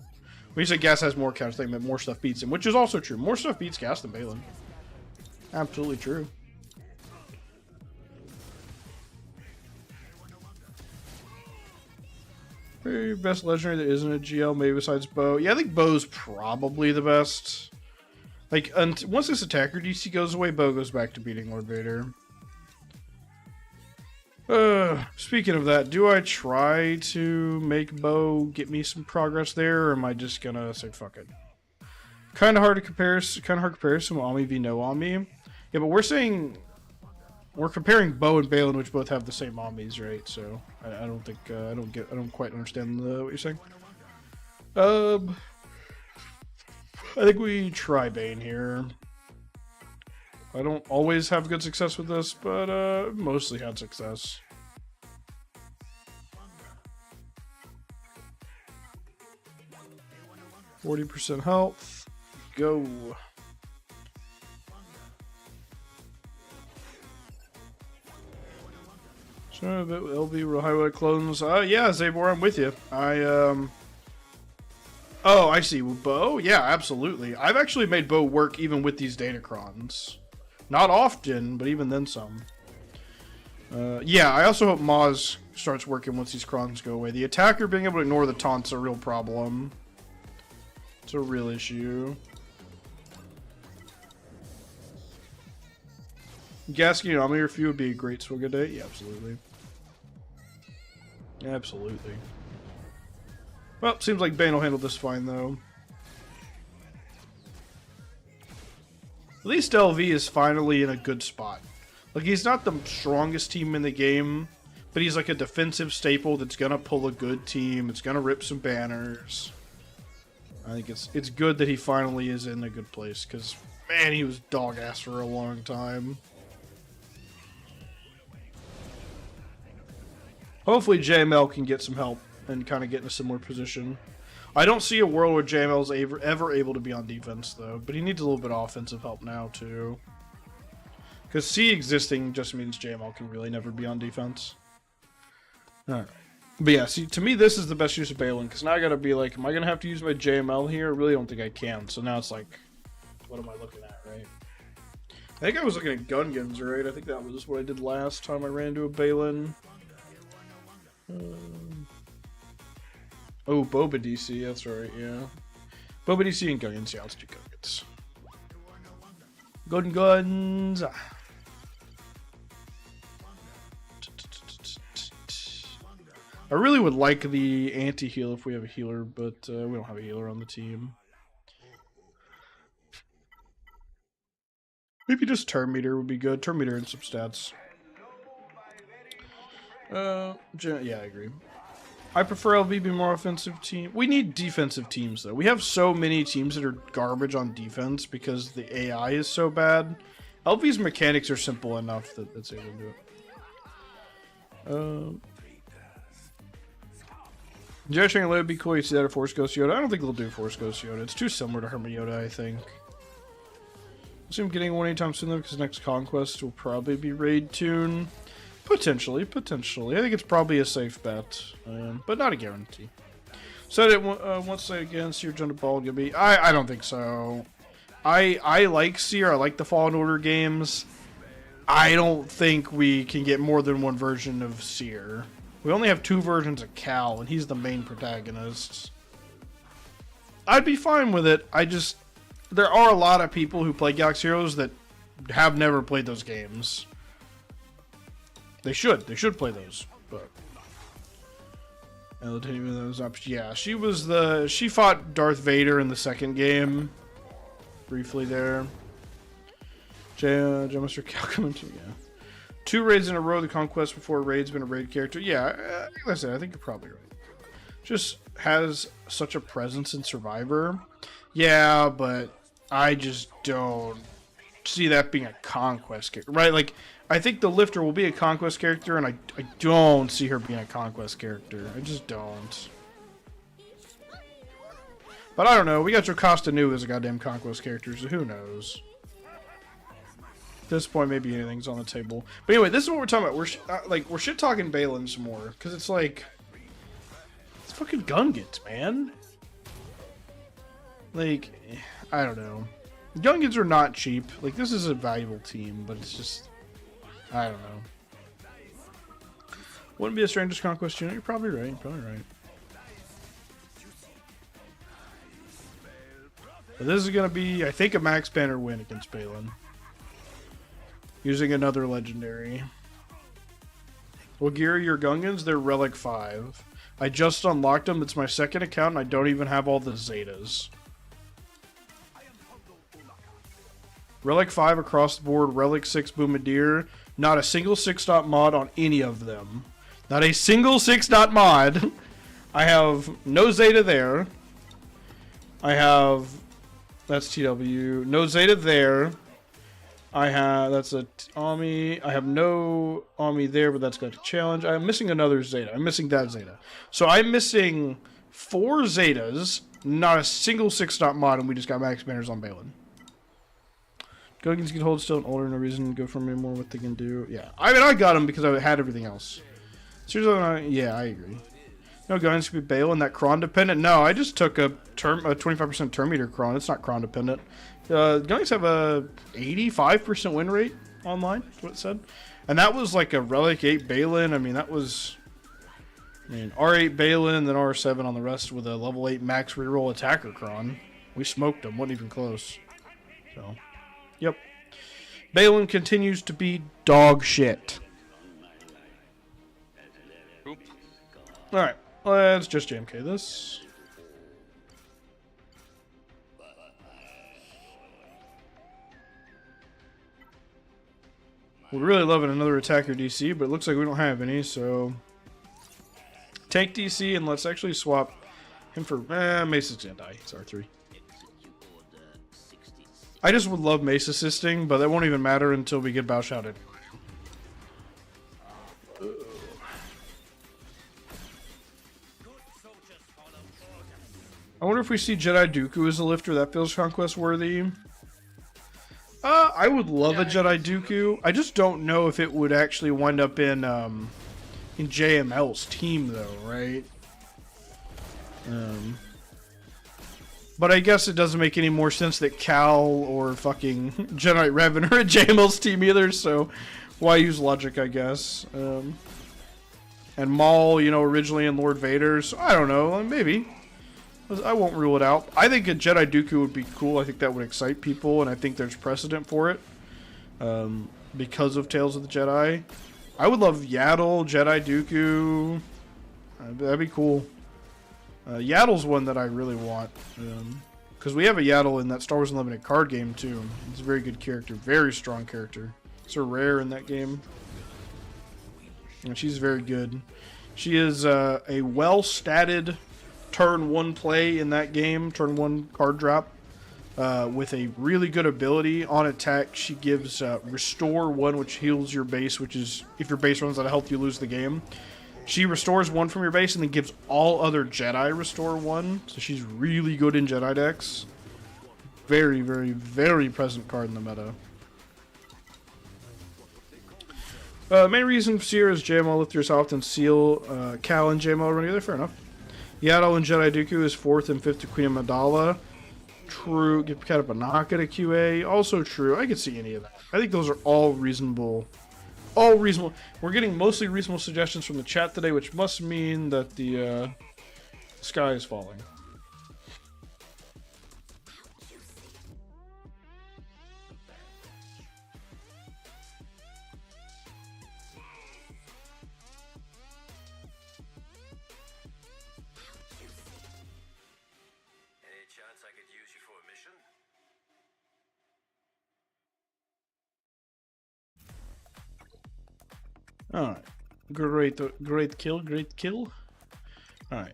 S5: When you say Gas has more counters, they meant more stuff beats him, which is also true. More stuff beats Gas than Balin. Absolutely true. Very best legendary that isn't a GL, maybe besides Bo. Yeah, I think Bo's probably the best. Like, once this attacker DC goes away, Bo goes back to beating Lord Vader. Speaking of that, do I try to make Bo get me some progress there, or am I just gonna say fuck it? Kind of hard comparison with Ami v no Ami. Yeah, but we're comparing Bo and Balin, which both have the same Amis, right? So I don't think I don't quite understand what you're saying. I think we try Bane here. I don't always have good success with this, but mostly had success. %40 health. Go. So a bit LB real highway clones. Yeah, Zabor, I'm with you. Oh, I see. Bo? Yeah, absolutely. I've actually made Bo work even with these Datacrons. Not often, but even then some. Yeah, I also hope Maz starts working once these crons go away. The attacker being able to ignore the taunts is a real problem. It's a real issue. Gasking and Ami review would be a great SWGOH day. Yeah, absolutely. Absolutely. Well, seems like Bane will handle this fine, though. At least LV is finally in a good spot. Like, he's not the strongest team in the game, but he's like a defensive staple that's gonna pull a good team. It's gonna rip some banners. I think it's good that he finally is in a good place, because, man, he was dog-ass for a long time. Hopefully JML can get some help and kind of get in a similar position. I don't see a world where JML's ever able to be on defense, though. But he needs a little bit of offensive help now, too. Because C existing just means JML can really never be on defense. Alright. But yeah, see, to me, this is the best use of Balin. Because now I gotta be like, am I gonna have to use my JML here? I really don't think I can. So now it's like, what am I looking at, right? I think I was looking at Gungans, right? I think that was what I did last time I ran into a Balin. Oh, Boba DC, that's right, yeah. Boba DC and Gungans, yeah, let's do Gungans. Guns! I really would like the anti-heal if we have a healer, but we don't have a healer on the team. Maybe just Turn Meter would be good. Turn Meter and some stats. Yeah, I agree. I prefer LV be more offensive team. We need defensive teams, though. We have so many teams that are garbage on defense because the AI is so bad. LV's mechanics are simple enough that it's able to do it. Joshing and would be cool. You see that or Force Ghost Yoda? I don't think they'll do Force Ghost Yoda. It's too similar to Hermit Yoda, I think. I assume getting one anytime soon, though, because next Conquest will probably be Raid Tune. Potentially. I think it's probably a safe bet, but not a guarantee. Said it once again, Seer Junta Ball give me. I don't think so. I like Seer. I like the Fallen Order games. I don't think we can get more than one version of Seer. We only have 2 versions of Cal, and he's the main protagonist. I'd be fine with it. There are a lot of people who play Galaxy Heroes that have never played those games. They should play those, but yeah, she fought Darth Vader in the second game, briefly there. Mr. Cal coming to, yeah. 2 raids in a row, the Conquest before raid's been a raid character. Yeah, like I said, I think you're probably right. Just has such a presence in Survivor. Yeah, but I just don't see that being a Conquest character, right? Like, I think the Lifter will be a Conquest character, and I don't see her being a Conquest character. I just don't. But I don't know. We got Jocasta Nu as a goddamn Conquest character, so who knows? At this point, maybe anything's on the table. But anyway, this is what we're talking about. We're shit talking Balin some more, because it's like, it's fucking Gungans, man. Like, I don't know. Gungans are not cheap. Like, this is a valuable team, but it's just, I don't know. Wouldn't be a Stranger's Conquest unit. You're probably right. But this is gonna be, I think, a max banner win against Balin. Using another legendary. Well, Gary, your Gungans, they're Relic 5. I just unlocked them. It's my second account, and I don't even have all the Zetas. Relic 5 across the board, Relic 6 Bombardier. Not a single 6-dot mod on any of them. Not a single 6-dot mod. I have no Zeta there. I have... That's TW. No Zeta there. I have... That's a Ami. I have no Ami there, but that's got a challenge. I'm missing another Zeta. I'm missing that Zeta. So I'm missing 4 Zetas. Not a single 6-dot mod, and we just got max banners on Balin. Gungans can hold still and older, no reason to go for me more what they can do. Yeah, I mean, I got them because I had everything else. Seriously, yeah, I agree. No, Gungans can be Balin, that Kron dependent. No, I just took a 25% turn meter Kron. It's not Kron dependent. Gungans have a 85% win rate online, is what it said. And that was like a Relic 8 Balin. I mean, that was... I mean, R8 Balin, then R7 on the rest with a level 8 max reroll attacker Kron. We smoked them, wasn't even close. So... Yep. Balin continues to be dog shit. Alright, let's just JMK this. We're really loving another attacker DC, but it looks like we don't have any, so... Tank DC, and let's actually swap him for... Mesa's gonna die. It's R3. I just would love Mace assisting, but that won't even matter until we get Bao shouted. I wonder if we see Jedi Dooku as a lifter. That feels conquest worthy. I would love a Jedi Dooku. I just don't know if it would actually wind up in JML's team though, right? But I guess it doesn't make any more sense that Cal or fucking Jedi Revan are a JML's team either, so why use logic, I guess. And Maul, you know, originally in Lord Vader, so I don't know, maybe. I won't rule it out. I think a Jedi Dooku would be cool. I think that would excite people, and I think there's precedent for it because of Tales of the Jedi. I would love Yaddle, Jedi Dooku. That'd be cool. Yaddle's one that I really want. Because we have a Yaddle in that Star Wars Unlimited card game, too. It's a very good character. Very strong character. It's a rare in that game. And she's very good. She is a well-statted turn 1 play in that game. Turn 1 card drop. With a really good ability. On attack, she gives Restore 1, which heals your base, which is, if your base runs out of health, you lose the game. She restores 1 from your base and then gives all other Jedi restore 1. So she's really good in Jedi decks. Very, very, very present card in the meta. Main reason for Sierra is JML lifters often seal Cal and JML run together. Fair enough. Yaddle and Jedi Dooku is 4th and 5th to Queen Amidala. True. Get Cat up a knock at a QA. Also true. I could see any of that. I think those are all reasonable. All reasonable. We're getting mostly reasonable suggestions from the chat today, which must mean that the sky is falling.
S7: Any chance I could use you for a mission?
S5: Alright. Great kill. Alright.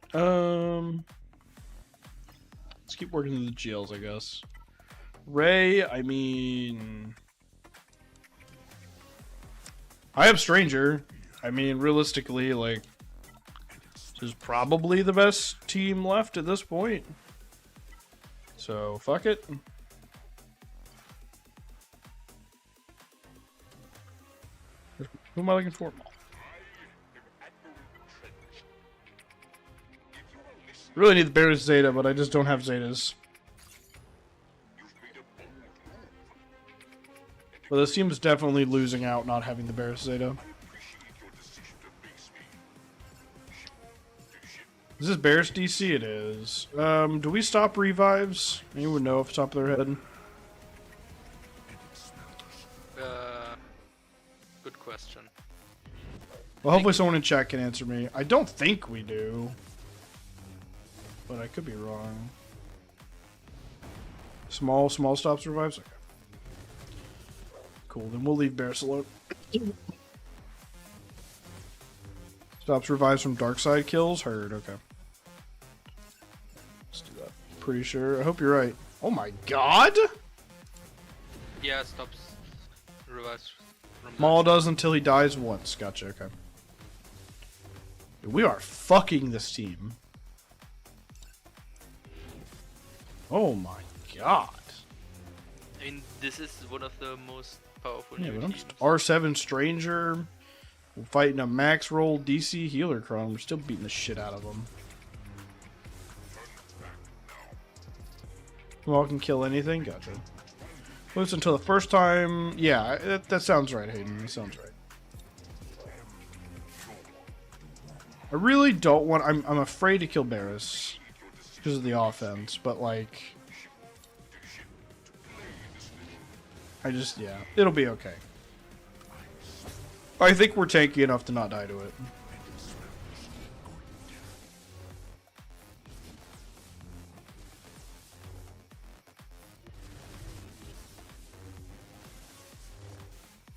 S5: Let's keep working in the jails, I guess. Ray, I mean... I have Stranger. I mean, realistically, like... This is probably the best team left at this point. So, fuck it. Who am I looking for? Really need the Bears Zeta, but I just don't have Zetas. Well, this team is definitely losing out not having the Bears Zeta. Is this Bears DC? It is. Do we stop revives? Anyone would know off the top of their head?
S6: Good question.
S5: Well, hopefully someone in chat can answer me. I don't think we do. But I could be wrong. Small stops revives? Okay. Cool, then we'll leave Barris alone. Stops revives from dark side kills? Heard, okay. Let's do that. Pretty sure. I hope you're right. Oh my god!
S6: Yeah, stops revives from
S5: Maul does until he dies once. Gotcha, okay. We are fucking this team. Oh my god.
S6: I mean, this is one of the most powerful
S5: Yeah,
S6: new
S5: but I'm
S6: teams.
S5: R7 Stranger. We're fighting a max roll DC healer Cron. We're still beating the shit out of them. Well, can kill anything? Gotcha. Lose until the first time. Yeah, that sounds right, Hayden. That sounds right. I really don't want... I'm afraid to kill Barris because of the offense, but like... yeah, it'll be okay. I think we're tanky enough to not die to it.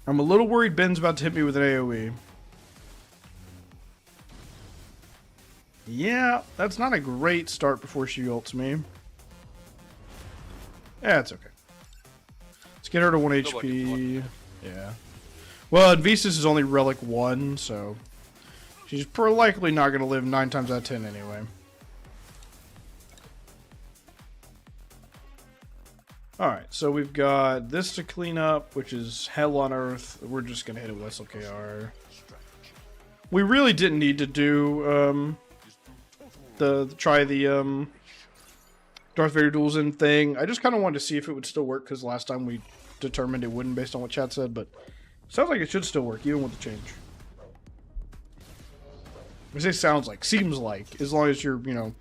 S5: I'm a little worried Ben's about to hit me with an AoE. Yeah, that's not a great start before she ults me. Yeah, it's okay. Let's get her to 1 HP. Yeah. Well, Advises is only Relic 1, so... she's likely not going to live 9 times out of 10 anyway. Alright, so we've got this to clean up, which is Hell on Earth. We're just going to hit it with SLKR. We really didn't need to do, try the Darth Vader duels in thing. I just kind of wanted to see if it would still work, because last time we determined it wouldn't based on what chat said, but sounds like it should still work, even with the change. I say sounds like, seems like, as long as you're, you know,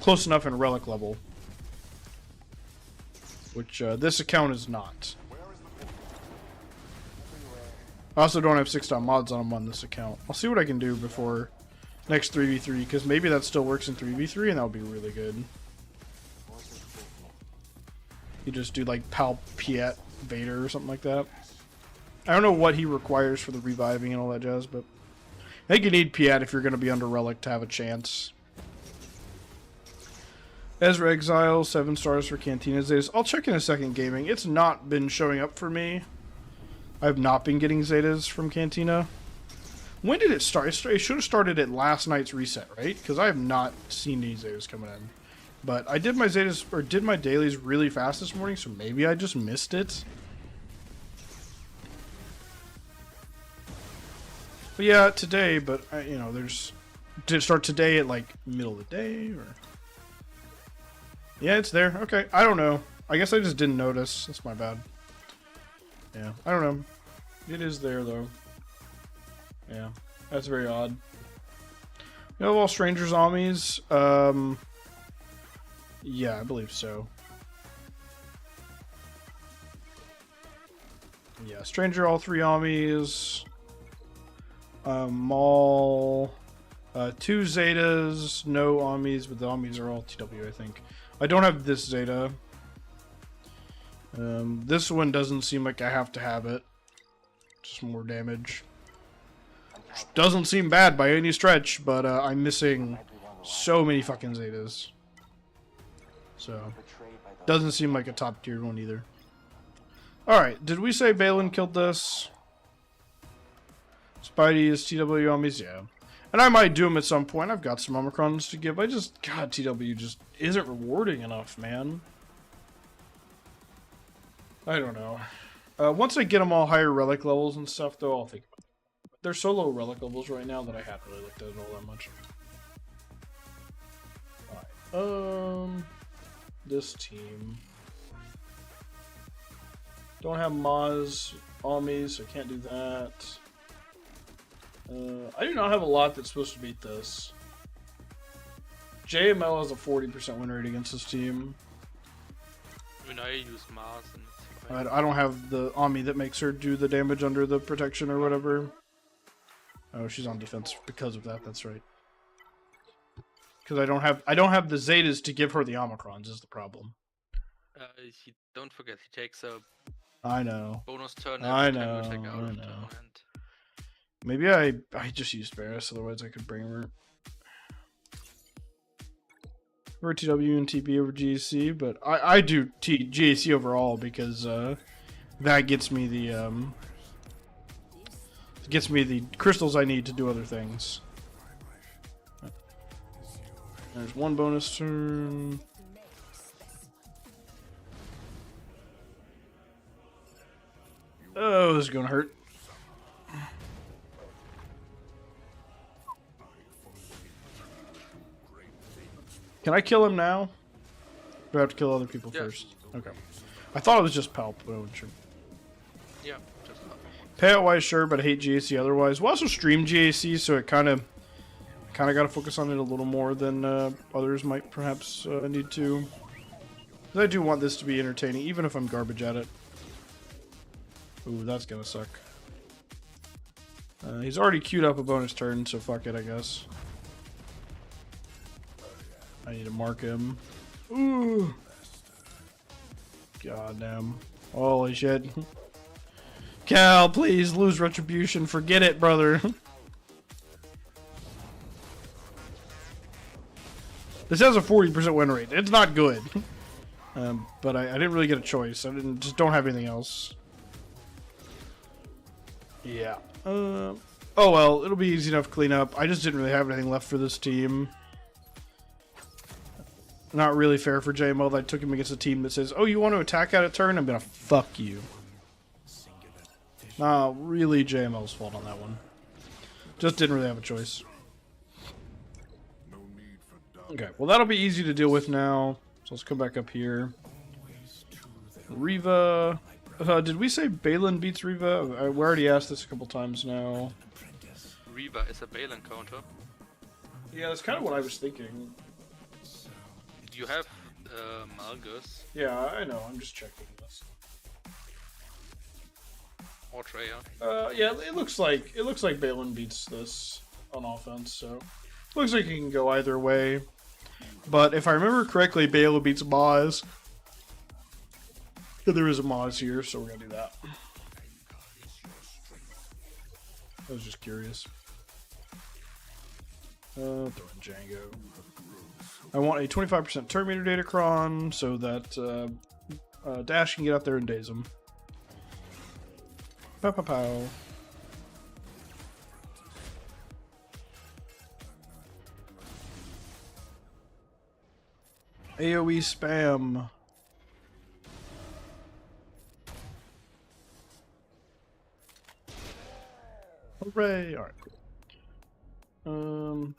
S5: close enough in relic level. Which, this account is not. I also don't have 6-star mods on them on this account. I'll see what I can do before next 3v3, because maybe that still works in 3v3, and that would be really good. You just do, like, Pal Piet Vader or something like that. I don't know what he requires for the reviving and all that jazz, but I think you need Piet if you're going to be under Relic to have a chance. Ezra Exile, 7 stars for Cantina Zetas. I'll check in a second gaming. It's not been showing up for me. I have not been getting Zetas from Cantina. When did it start? It should have started at last night's reset, right? Because I have not seen any Zetas coming in. But I did my Zetas, or did my dailies really fast this morning, so maybe I just missed it. But yeah, today, but, you know, there's... Did it start today at, like, middle of the day, or... Yeah, it's there. Okay, I don't know. I guess I just didn't notice. That's my bad. Yeah, I don't know. It is there, though. Yeah, that's very odd. You have all Strangers Armies? Yeah, I believe so. Yeah, Stranger all 3 armies. Maul. 2 Zetas, no armies, but the armies are all TW, I think. I don't have this Zeta. This one doesn't seem like I have to have it. Just more damage. Which doesn't seem bad by any stretch, but I'm missing so many fucking Zetas. So, doesn't seem like a top tier one either. Alright, did we say Balin killed this? Spidey is TW armies? Yeah. And I might do them at some point. I've got some Omicrons to give. God, TW just isn't rewarding enough, man. I don't know. Once I get them all higher relic levels and stuff, though, I'll think about it. They're so low relic levels right now that I haven't really looked at it all that much. Alright, this team. Don't have Maz on me, so I can't do that. I do not have a lot that's supposed to beat this. JML has a 40% win rate against this team.
S6: I mean, I use Mars and
S5: I don't have the Ami that makes her do the damage under the protection or whatever. Oh, she's on defense because of that. That's right. Because I don't have the Zetas to give her the Omicrons is the problem.
S6: Don't forget, he takes a
S5: I know.
S6: bonus turn
S5: I
S6: every time
S5: know.
S6: you take out
S5: I
S6: of
S5: know.
S6: turn. And
S5: Maybe I just used Varus, otherwise I could bring her. Over TW and TP over GAC, but I do GAC overall because that gets me the crystals I need to do other things. There's one bonus turn. Oh, this is gonna hurt. Can I kill him now? Do I have to kill other people first? Okay. I thought it was just Palp, but I wasn't sure.
S6: Yeah, just Palp.
S5: Payout-wise, sure, but I hate GAC otherwise. We'll also stream GAC, so it kind of got to focus on it a little more than others might perhaps need to. I do want this to be entertaining, even if I'm garbage at it. Ooh, that's gonna suck. He's already queued up a bonus turn, so fuck it, I guess. I need to mark him. Ooh. God damn. Holy shit. Cal, please lose retribution. Forget it, brother. This has a 40% win rate. It's not good. But I didn't really get a choice. I just don't have anything else. Yeah. Oh well, it'll be easy enough to clean up. I just didn't really have anything left for this team. Not really fair for JML that I took him against a team that says, oh, you want to attack out of turn? I'm gonna fuck you. Really JML's fault on that one. Just didn't really have a choice. Okay, well that'll be easy to deal with now. So let's come back up here. Riva. Did we say Balin beats Riva? We already asked this a couple times now.
S6: Riva is a Balin counter.
S5: Yeah, that's kind of what I was thinking.
S6: You have Malgus.
S5: Yeah, I know. I'm just checking this.
S6: Or Treya.
S5: Yeah, it looks like Balin beats this on offense. So looks like he can go either way. But if I remember correctly, Balin beats Maz. There is a Maz here, so we're gonna do that. I was just curious. Throw in Django. I want a 25% Terminator Datacron so that Dash can get out there and daze him. Pow pow pow. AoE spam. Hooray! Alright, cool.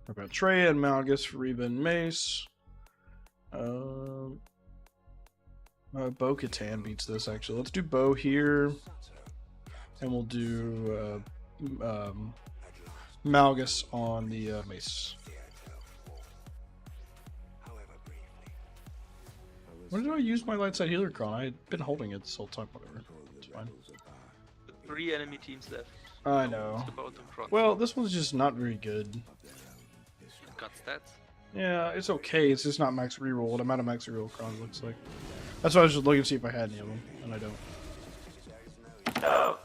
S5: I've got Trey and Malgus for Reba and Mace. Bo-Katan beats this, actually. Let's do Bo here. And we'll do Malgus on the Mace. When did I use my light side healer cron? I've been holding it this whole time, whatever. It's fine.
S6: 3 enemy teams left.
S5: I know.
S6: About to cross.
S5: Well, this one's just not very good.
S6: Got stats?
S5: Yeah, it's okay. It's just not max reroll. I'm out of max reroll cron, looks like. That's why I was just looking to see if I had any of them, and I don't.
S2: No.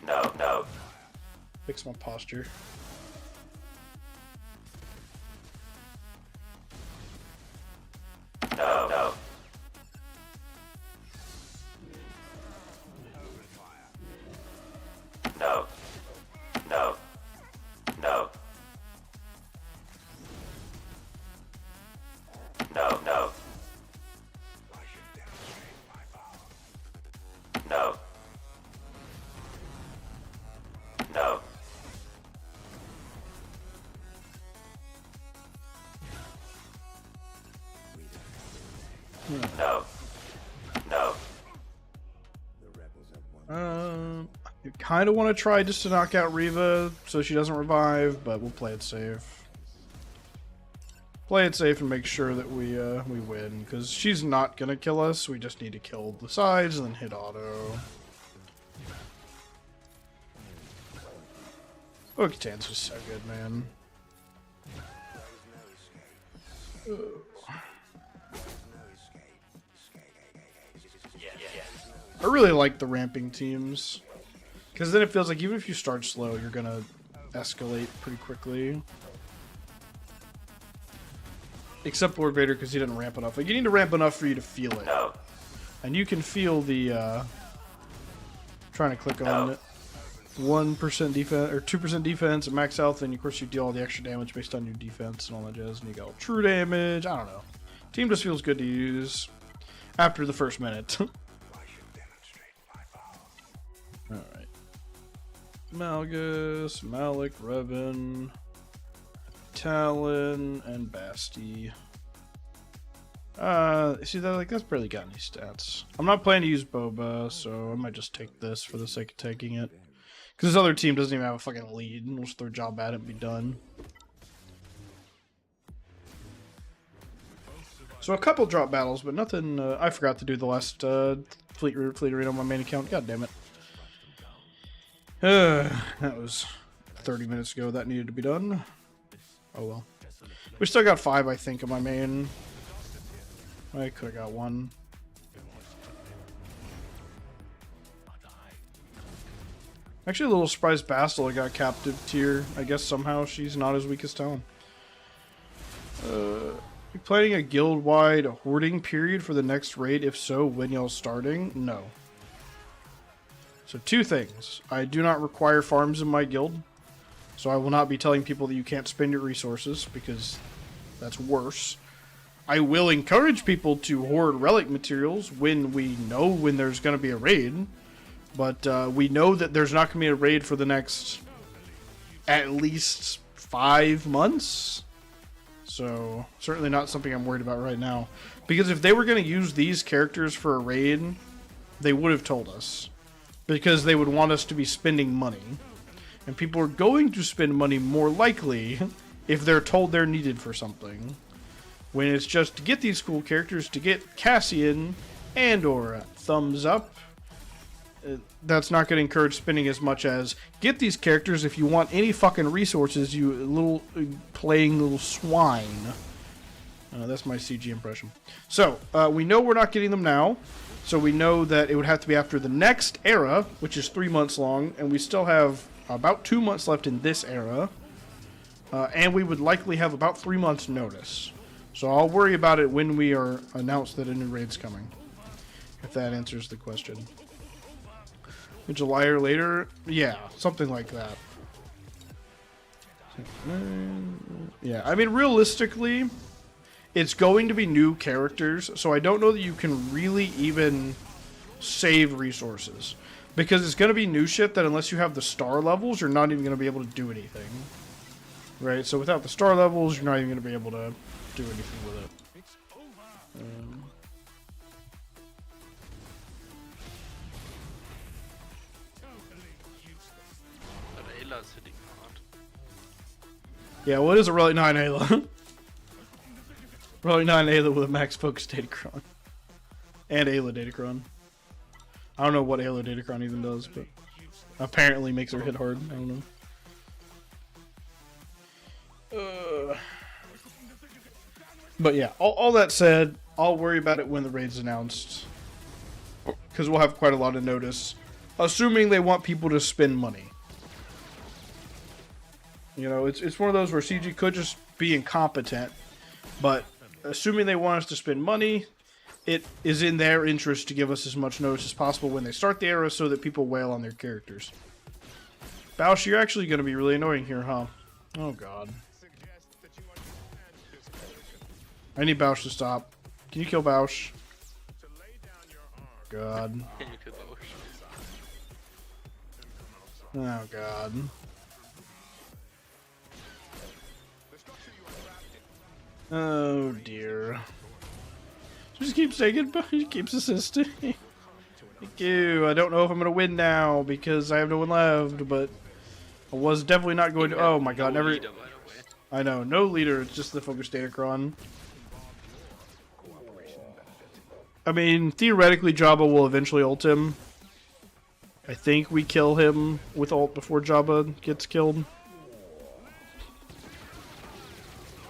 S2: No, no.
S5: Fix my posture.
S2: No, no. No. No. No. No, no. No. No. No. No.
S5: I kind of want to try just to knock out Riva so she doesn't revive, but we'll play it safe. play it safe and make sure that we win, because she's not gonna kill us. We just need to kill the sides and then hit auto. Bo-Katan's just so good, man. I really like the ramping teams, because then it feels like even if you start slow, you're gonna escalate pretty quickly. Except Lord Vader, because he didn't ramp enough. Like, you need to ramp enough for you to feel it. And you can feel the, trying to click on it. 1% defense, or 2% defense, and max health, and of course you deal all the extra damage based on your defense and all that jazz, and you got true damage. I don't know. Team just feels good to use after the first minute. Alright. Malgus, Malik, Revan, Talon, and Basti. See that, like, that's barely got any stats. I'm not planning to use Boba, so I might just take this for the sake of taking it. Because this other team doesn't even have a fucking lead, and we'll just throw a job at it and be done. So a couple drop battles, but nothing. I forgot to do the last fleet arena on my main account. God damn it. That was 30 minutes ago. That needed to be done. Oh well. We still got 5, I think, on my main. I could have got 1. Actually, a little surprised Bastila got captive tier. I guess somehow she's not as weak as Talon. You planning a guild-wide hoarding period for the next raid? If so, when y'all starting? No. So 2 things. I do not require farms in my guild. So I will not be telling people that you can't spend your resources, because that's worse. I will encourage people to hoard relic materials when we know when there's going to be a raid. But we know that there's not going to be a raid for the next at least 5 months. So certainly not something I'm worried about right now. Because if they were going to use these characters for a raid, they would have told us. Because they would want us to be spending money. And people are going to spend money more likely if they're told they're needed for something. When it's just to get these cool characters, to get Cassian and or Thumbs Up. That's not going to encourage spending as much as get these characters if you want any fucking resources, you little playing little swine. That's my CG impression. So, we know we're not getting them now. So we know that it would have to be after the next era, which is 3 months long. And we still have about 2 months left in this era. And we would likely have about 3 months notice. So I'll worry about it when we are announced that a new raid's coming. If that answers the question. July or later? Yeah, something like that. Yeah, I mean, realistically, it's going to be new characters, so I don't know that you can really even save resources. Because it's going to be new shit that unless you have the star levels, you're not even going to be able to do anything. Right? So without the star levels, you're not even going to be able to do anything with it. Yeah, well, it is a Relic 9 Ayla. Relic 9 Ayla with a max focus Datacron. And Ayla Datacron. I don't know what Ayla Datacron even does, but apparently makes her hit hard. I don't know. But yeah, all that said, I'll worry about it when the raid's announced. Because we'll have quite a lot of notice. Assuming they want people to spend money. You know, it's one of those where CG could just be incompetent, but assuming they want us to spend money, it is in their interest to give us as much notice as possible when they start the era so that people wail on their characters. Bausch, you're actually going to be really annoying here, huh? Oh, God. I need Bausch to stop. Can you kill Bausch? God.
S6: Can you kill Bausch?
S5: Oh, God. Oh dear. She just keeps taking, she keeps assisting. Thank you. I don't know if I'm gonna win now because I have no one left, but I was definitely not going to. Oh my God! Never. I know, no leader, it's just the focus Datacron. I mean, theoretically, Jabba will eventually ult him. I think we kill him with ult before Jabba gets killed.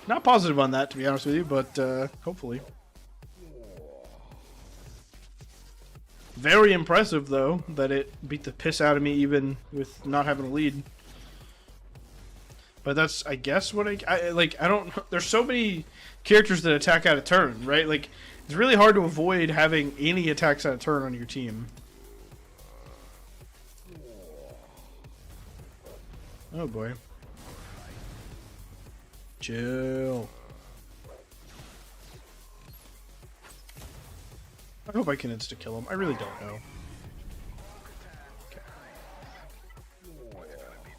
S5: Not positive on that, to be honest with you, but hopefully. Very impressive, though, that it beat the piss out of me even with not having a lead. But that's, I guess, what I don't... There's so many characters that attack out of turn, right? Like, it's really hard to avoid having any attacks out of turn on your team. Oh, boy. Chill. I hope I can insta-kill him. I really don't know.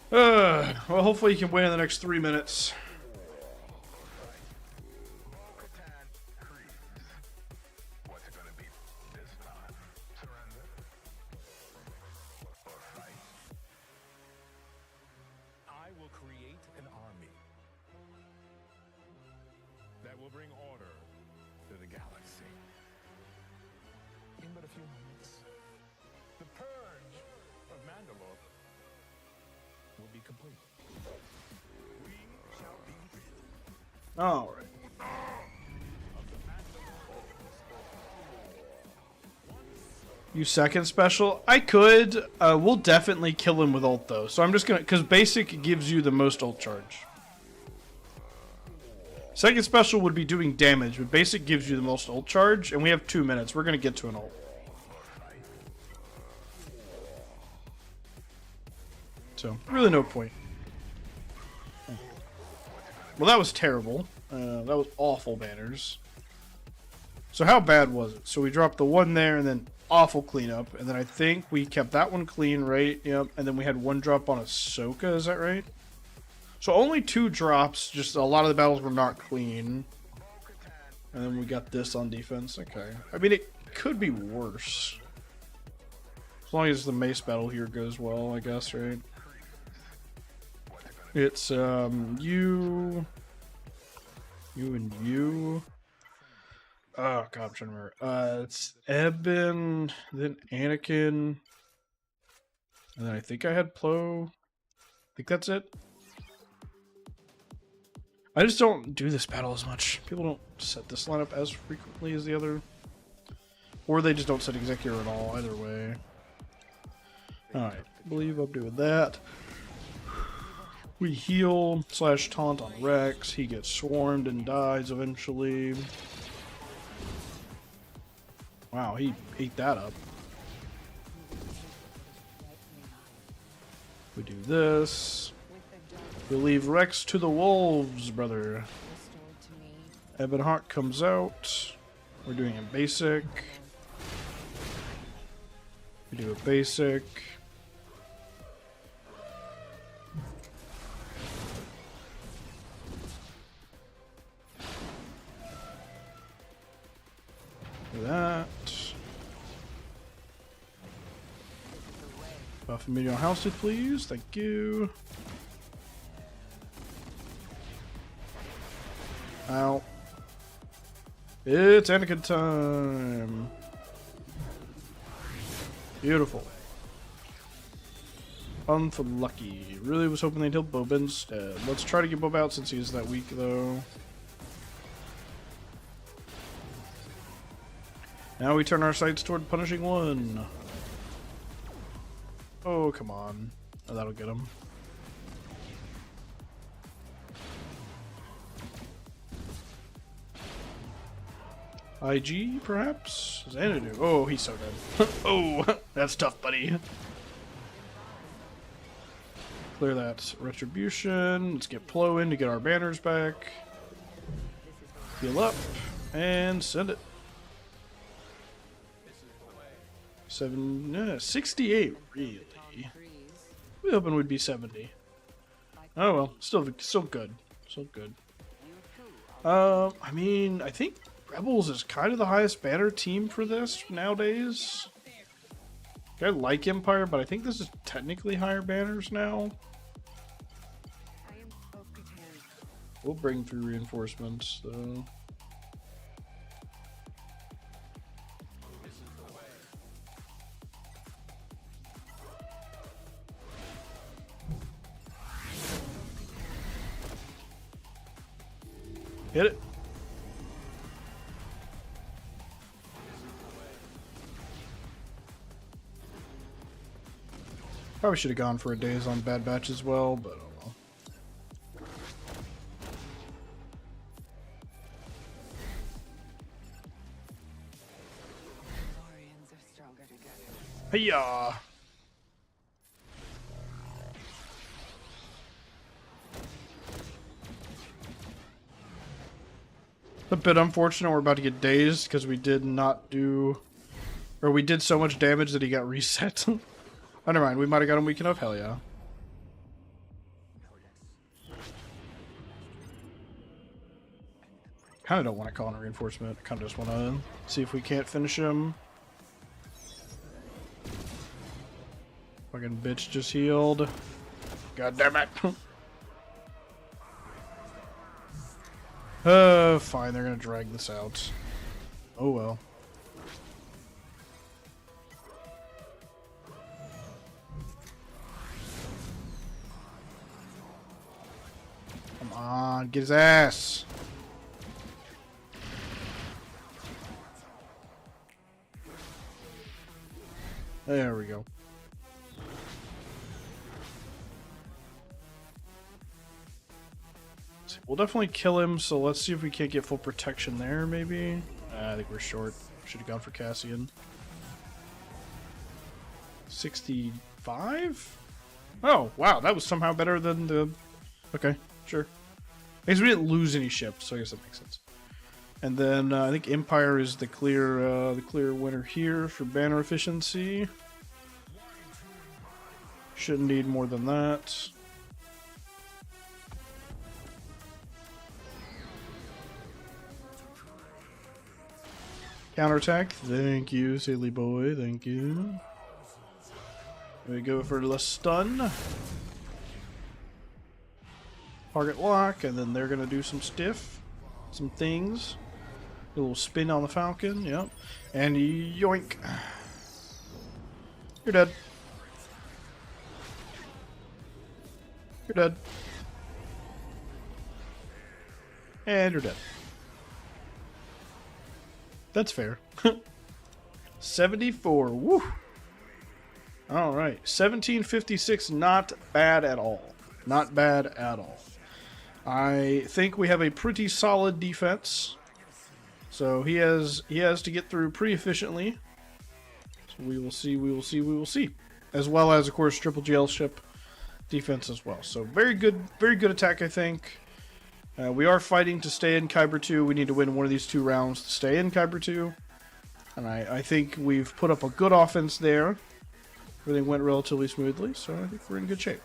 S5: Well, hopefully you can win in the next 3 minutes.
S7: I will create an army that will bring order to the galaxy. In but a few moments, the purge of Mandalore will be complete. We shall be rid
S5: All right. You second special? I could. We'll definitely kill him with ult though. So I'm just gonna, because basic gives you the most ult charge. Second special would be doing damage, but basic gives you the most ult charge, and we have 2 minutes. We're gonna get to an ult. So really no point. Well, that was terrible. That was awful banners. So how bad was it? So we dropped the one there, and then awful cleanup, and then I think we kept that one clean, right? Yep. And then we had one drop on Ahsoka. Is that right? So only 2 drops. Just a lot of the battles were not clean. And then we got this on defense. Okay. I mean, it could be worse. As long as the mace battle here goes well, I guess, right? It's you and you. Oh god, I'm trying to remember. It's Eben, then Anakin, and then I think I had Plo. I think that's it. I just don't do this battle as much. People don't set this lineup as frequently as the other, or they just don't set Executor at all. Either way. All right, I believe I'm doing that. We heal / taunt on Rex. He gets swarmed and dies eventually. Wow, he ate that up. We do this. We leave Rex to the wolves, brother. Ebonheart comes out. We're doing a basic. We do a basic. That. Buff immediate housed, please. Thank you. Ow. It's Anakin time. Beautiful. Unlucky. Really was hoping they'd heal Boba instead. Let's try to get Boba out since he's that weak, though. Now we turn our sights toward punishing one. Oh, come on. Oh, that'll get him. IG, perhaps? Xanadu. Oh, he's so dead. Oh, that's tough, buddy. Clear that retribution. Let's get Plo in to get our banners back. Heal up. And send it. 68, really. We hoping we'd be 70. Oh well, still good. Still good. I mean, I think Rebels is kind of the highest banner team for this nowadays. I like Empire, but I think this is technically higher banners now. We'll bring through reinforcements, though. Hit it. Probably should have gone for a daze on Bad Batch as well, but oh well. Hiya! It's a bit unfortunate we're about to get dazed because we did not do... Or we did so much damage that he got reset. Oh, never mind. We might have got him weak enough. Hell yeah. Kind of don't want to call in a reinforcement. Kind of just want to see if we can't finish him. Fucking bitch just healed. God damn it. Fine. They're going to drag this out. Oh well. Come on, get his ass. There we go. We'll definitely kill him, so let's see if we can't get full protection there, maybe. I think we're short. Should have gone for Cassian. 65? Oh, wow, that was somehow better than the... Okay, sure. I guess we didn't lose any ships, so I guess that makes sense. And then I think Empire is the clear winner here for banner efficiency. Shouldn't need more than that. Counterattack. Thank you, silly boy. Thank you. Here we go for the stun. Target lock, and then they're going to do some some things. A little spin on the Falcon, yep. And yoink. You're dead. You're dead. And you're dead. That's fair. 74. Woo! Alright. 1756. Not bad at all. Not bad at all. I think we have a pretty solid defense. So he has to get through pretty efficiently. So we will see. As well as, of course, Triple GL ship defense as well. So very good attack, I think. We are fighting to stay in Kyber 2. We need to win one of these 2 rounds to stay in Kyber 2. And I think we've put up a good offense there. Everything went relatively smoothly, so I think we're in good shape.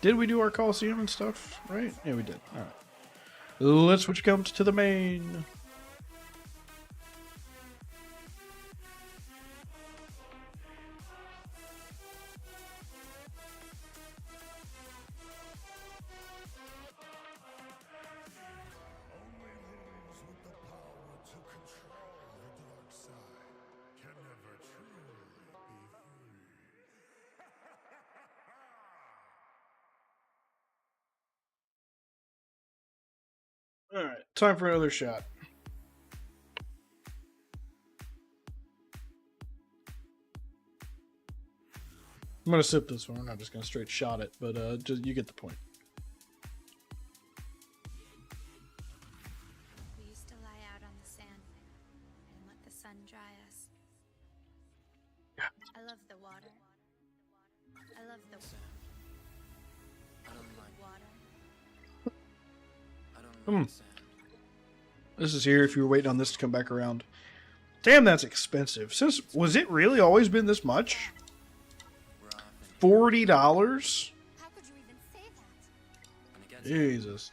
S5: Did we do our Coliseum and stuff? Right? Yeah, we did. Alright. Let's switch comes to the main. Alright, time for another shot. I'm gonna sip this one. I'm not just gonna straight shot it, but just you get the point.
S10: We used to lie out on the sand and let the sun dry us.
S5: Yeah.
S10: I love the water. I love the
S9: I don't like
S10: water.
S9: I don't like sand.
S5: This is here if you were waiting on this to come back around. Damn, that's expensive. Was it really always been this much? $40?
S10: How could you even say that?
S5: Jesus.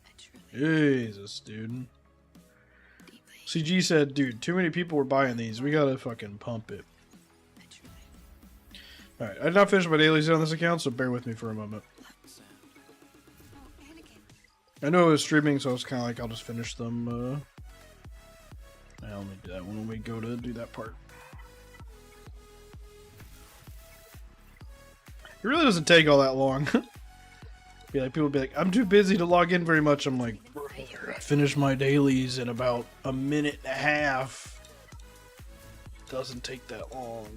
S10: I truly
S5: Jesus, dude. CG said, dude, too many people were buying these. We gotta fucking pump it. Alright, I did not finish my dailies on this account, so bear with me for a moment.
S10: Oh, Anakin.
S5: I know it was streaming, so I was kind of like, I'll just finish them. I'll only do that when we go to do that part. It really doesn't take all that long. Be like, people be like, I'm too busy to log in very much. I'm like, brother, I finished my dailies in about a minute and a half. Doesn't take that long.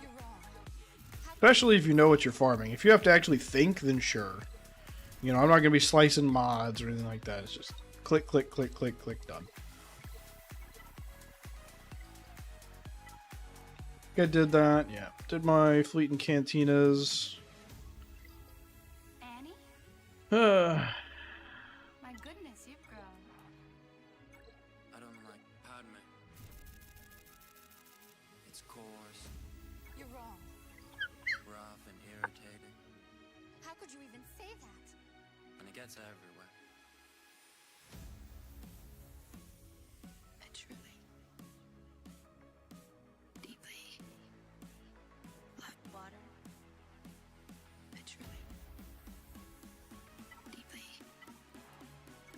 S10: You're wrong.
S5: Especially if you know what you're farming. If you have to actually think, then sure. You know, I'm not going to be slicing mods or anything like that. It's just click, click, click, click, click, done. I did that, yeah. Did my fleet and cantinas.
S10: Annie?
S5: Uh,
S10: My goodness, you've grown.
S9: I don't like Padme. It's coarse,
S10: You're wrong.
S9: rough, and irritating,
S10: How could you even say that?
S9: and it gets everywhere.
S10: I truly, deeply love water. I truly, deeply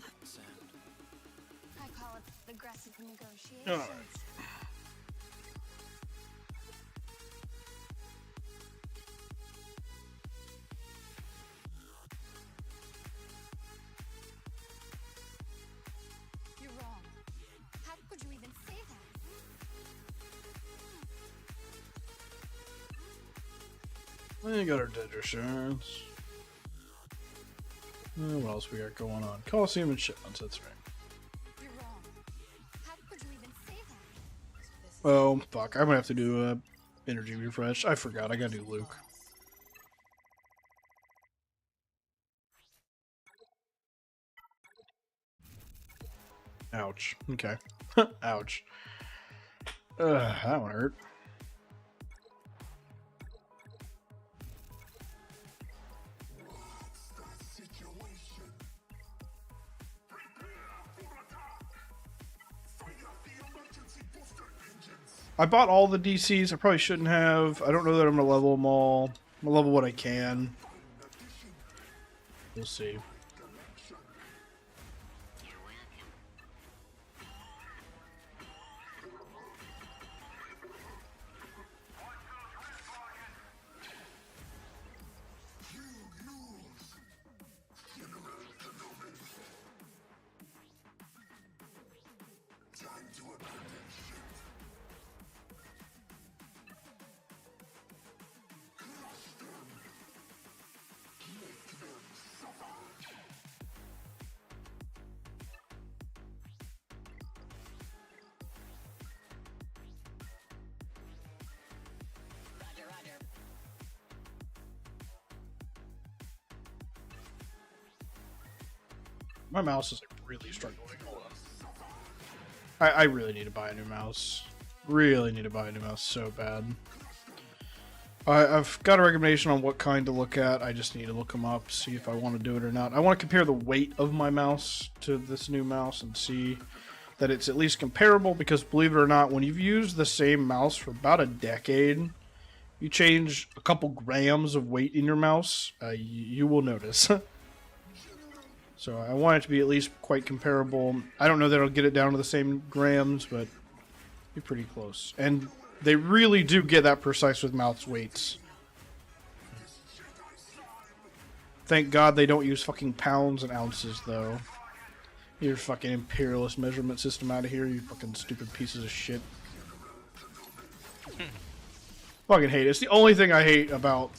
S10: love
S9: Sand.
S10: I call it aggressive negotiations.
S5: Alright.
S10: You're wrong. How could you even say that?
S5: we got our dead shards. What else we got going on? Coliseum and shipments, that's right.
S10: You're wrong. How could you even say that?
S5: Oh, fuck. I'm gonna have to do a energy refresh. I forgot. I gotta do Luke. Ouch. Okay. Ouch. That one hurt. I bought all the DCs. I probably shouldn't have. I don't know that I'm going to level them all. I'm going to level what I can. We'll see. My mouse is like really struggling. Hold on. I really need to buy a new mouse. Really need to buy a new mouse so bad. I've got a recommendation on what kind to look at. I just need to look them up, see if I want to do it or not. I want to compare the weight of my mouse to this new mouse and see that it's at least comparable, because believe it or not, when you've used the same mouse for about a decade, you change a couple grams of weight in your mouse, you will notice. So I want it to be at least quite comparable. I don't know that I'll get it down to the same grams, but be pretty close. And they really do get that precise with mouse weights. Thank God they don't use fucking pounds and ounces, though. Your fucking imperialist measurement system out of here, you fucking stupid pieces of shit. Fucking hate it. It's the only thing I hate about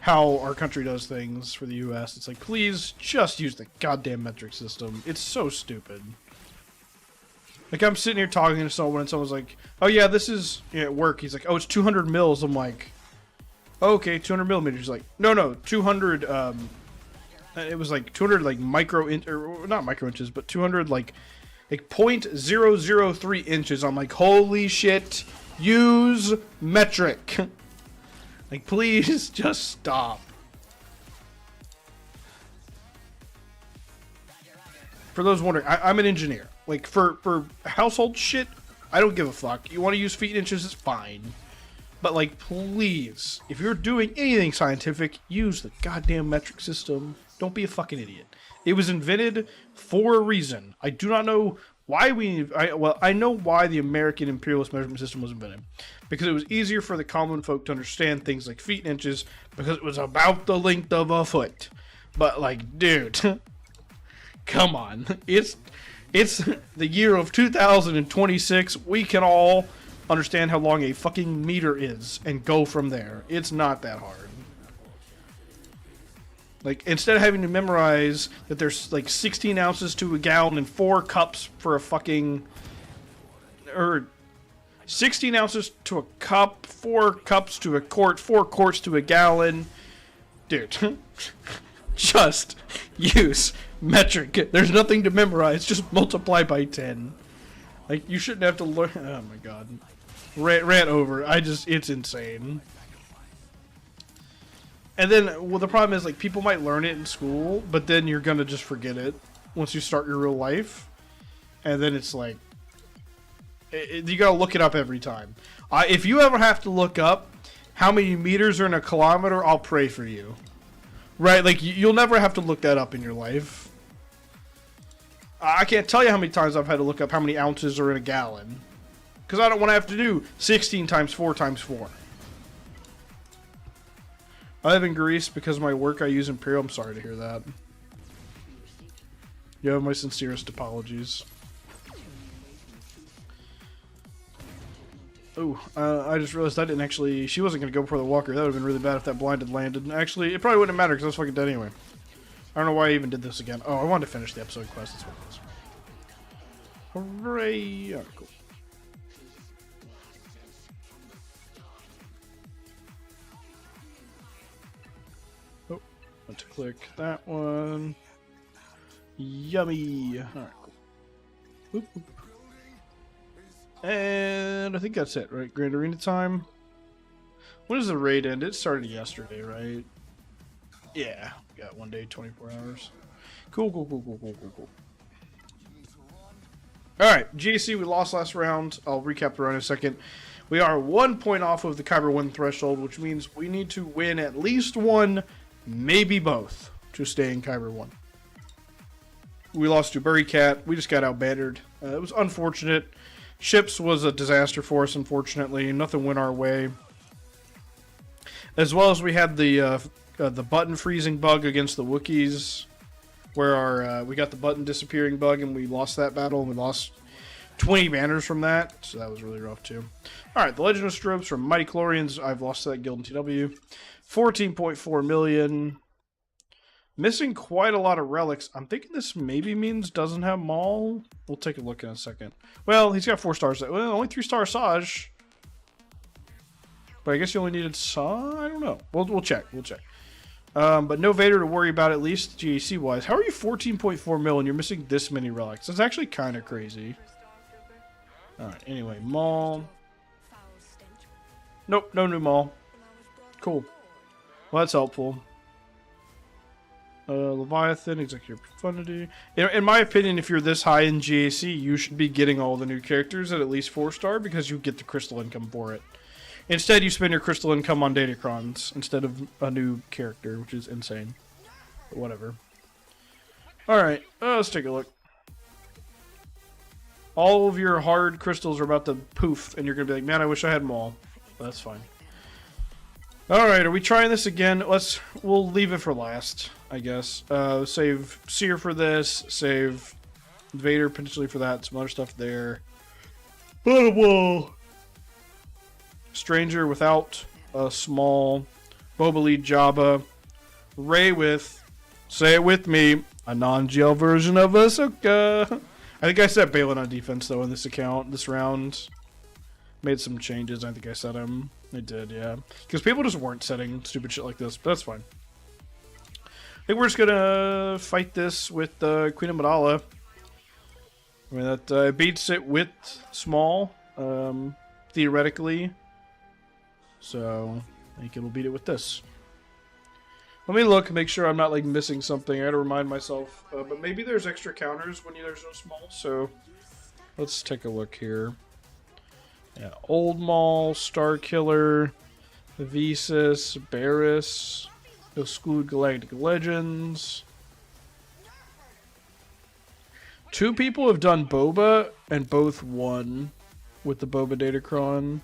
S5: how our country does things for the US. It's like, please just use the goddamn metric system. It's so stupid. Like, I'm sitting here talking to someone and someone's like, oh yeah, this is, at work, he's like, oh, it's 200 mils. I'm like, oh, okay, 200 millimeters. He's like, no, 200, it was like 200 like or not micro inches, but 200 like 0.003 inches. I'm like, holy shit, use metric. Like, please just stop. for those wondering, I'm an engineer. Like, for household shit, I don't give a fuck. You want to use feet and inches, it's fine. But, like, please, if you're doing anything scientific, use the goddamn metric system. Don't be a fucking idiot. It was invented for a reason. I do not know why I know why the American imperialist measurement system was invented. Because it was easier for the common folk to understand things like feet and inches, because it was about the length of a foot. But, like, dude, come on. It's the year of 2026. We can all understand how long a fucking meter is and go from there. It's not that hard. Like, instead of having to memorize that there's like 16 ounces to a gallon and 4 cups for a fucking, or 16 ounces to a cup, 4 cups to a quart, 4 quarts to a gallon, dude, just use metric. There's nothing to memorize. Just multiply by 10. Like, you shouldn't have to learn. Oh my god. Rant over. It's insane. And then, well, the problem is, like, people might learn it in school, but then you're gonna just forget it once you start your real life. And then it's like, you gotta look it up every time. If you ever have to look up how many meters are in a kilometer, I'll pray for you. Right? Like, you'll never have to look that up in your life. I can't tell you how many times I've had to look up how many ounces are in a gallon. Because I don't want to have to do 16 times 4 times 4. I live in Greece because of my work I use Imperial. I'm sorry to hear that. You have my sincerest apologies. Oh, I just realized I didn't actually... She wasn't going to go before the walker. That would have been really bad if that blind had landed. Actually, it probably wouldn't have mattered because I was fucking dead anyway. I don't know why I even did this again. Oh, I wanted to finish the episode quest. That's what it was. Hooray! Alright, cool. Oh, want to click that one. Yummy! Alright, cool. Boop, boop. And I think that's it, right? Grand Arena time. When does the raid end? It started yesterday, right? Yeah, we got 1 day, 24 hours. Cool. Alright, GAC, we lost last round. I'll recap the round in a second. We are 1 point off of the Kyber 1 threshold, which means we need to win at least one, maybe both, to stay in Kyber 1. We lost to Bury Cat. We just got outbantered. It was unfortunate. Ships was a disaster for us, unfortunately. Nothing went our way. As well as we had the button freezing bug against the Wookiees, where we got the button disappearing bug and we lost that battle, and we lost 20 banners from that, so that was really rough too. Alright, the Legend of Strobes from Mighty Chlorians. I've lost that guild in TW. 14.4 million. Missing quite a lot of relics. I'm thinking this maybe means doesn't have Maul. We'll take a look in a second. Well, he's got 4 stars. Well, only 3-star Saj. But I guess you only needed Saw? I don't know. We'll check. But no Vader to worry about, at least GAC-wise. How are you 14.4 mil and you're missing this many relics? That's actually kind of crazy. Alright, anyway. Maul. Nope, no new Maul. Cool. Well, that's helpful. Leviathan, Executive Profundity. In my opinion, if you're this high in GAC, you should be getting all the new characters at least 4-star because you get the crystal income for it. Instead, you spend your crystal income on Datacrons instead of a new character, which is insane. But whatever. Alright, let's take a look. All of your hard crystals are about to poof, and you're going to be like, man, I wish I had them all. But that's fine. Alright, are we trying this again? We'll leave it for last, I guess. Save Seer for this, save Vader potentially for that, some other stuff there. Whoa. Stranger without a small Boba Lead Jabba. Rey with, say it with me, a non-GL version of Ahsoka. I think I set Balin on defense though in this account, this round. Made some changes, I think I set him. I did, yeah. Because people just weren't setting stupid shit like this, but that's fine. I think we're just gonna fight this with Queen Amidala. I mean, that beats it with small, theoretically. So, I think it'll beat it with this. Let me look, make sure I'm not like missing something. I gotta remind myself. But maybe there's extra counters when there's no small, so let's take a look here. Yeah, Old Mall, Starkiller, Visas, Barris, SWGOH Galactic Legends. 2 people have done Boba, and both won with the Boba Datacron.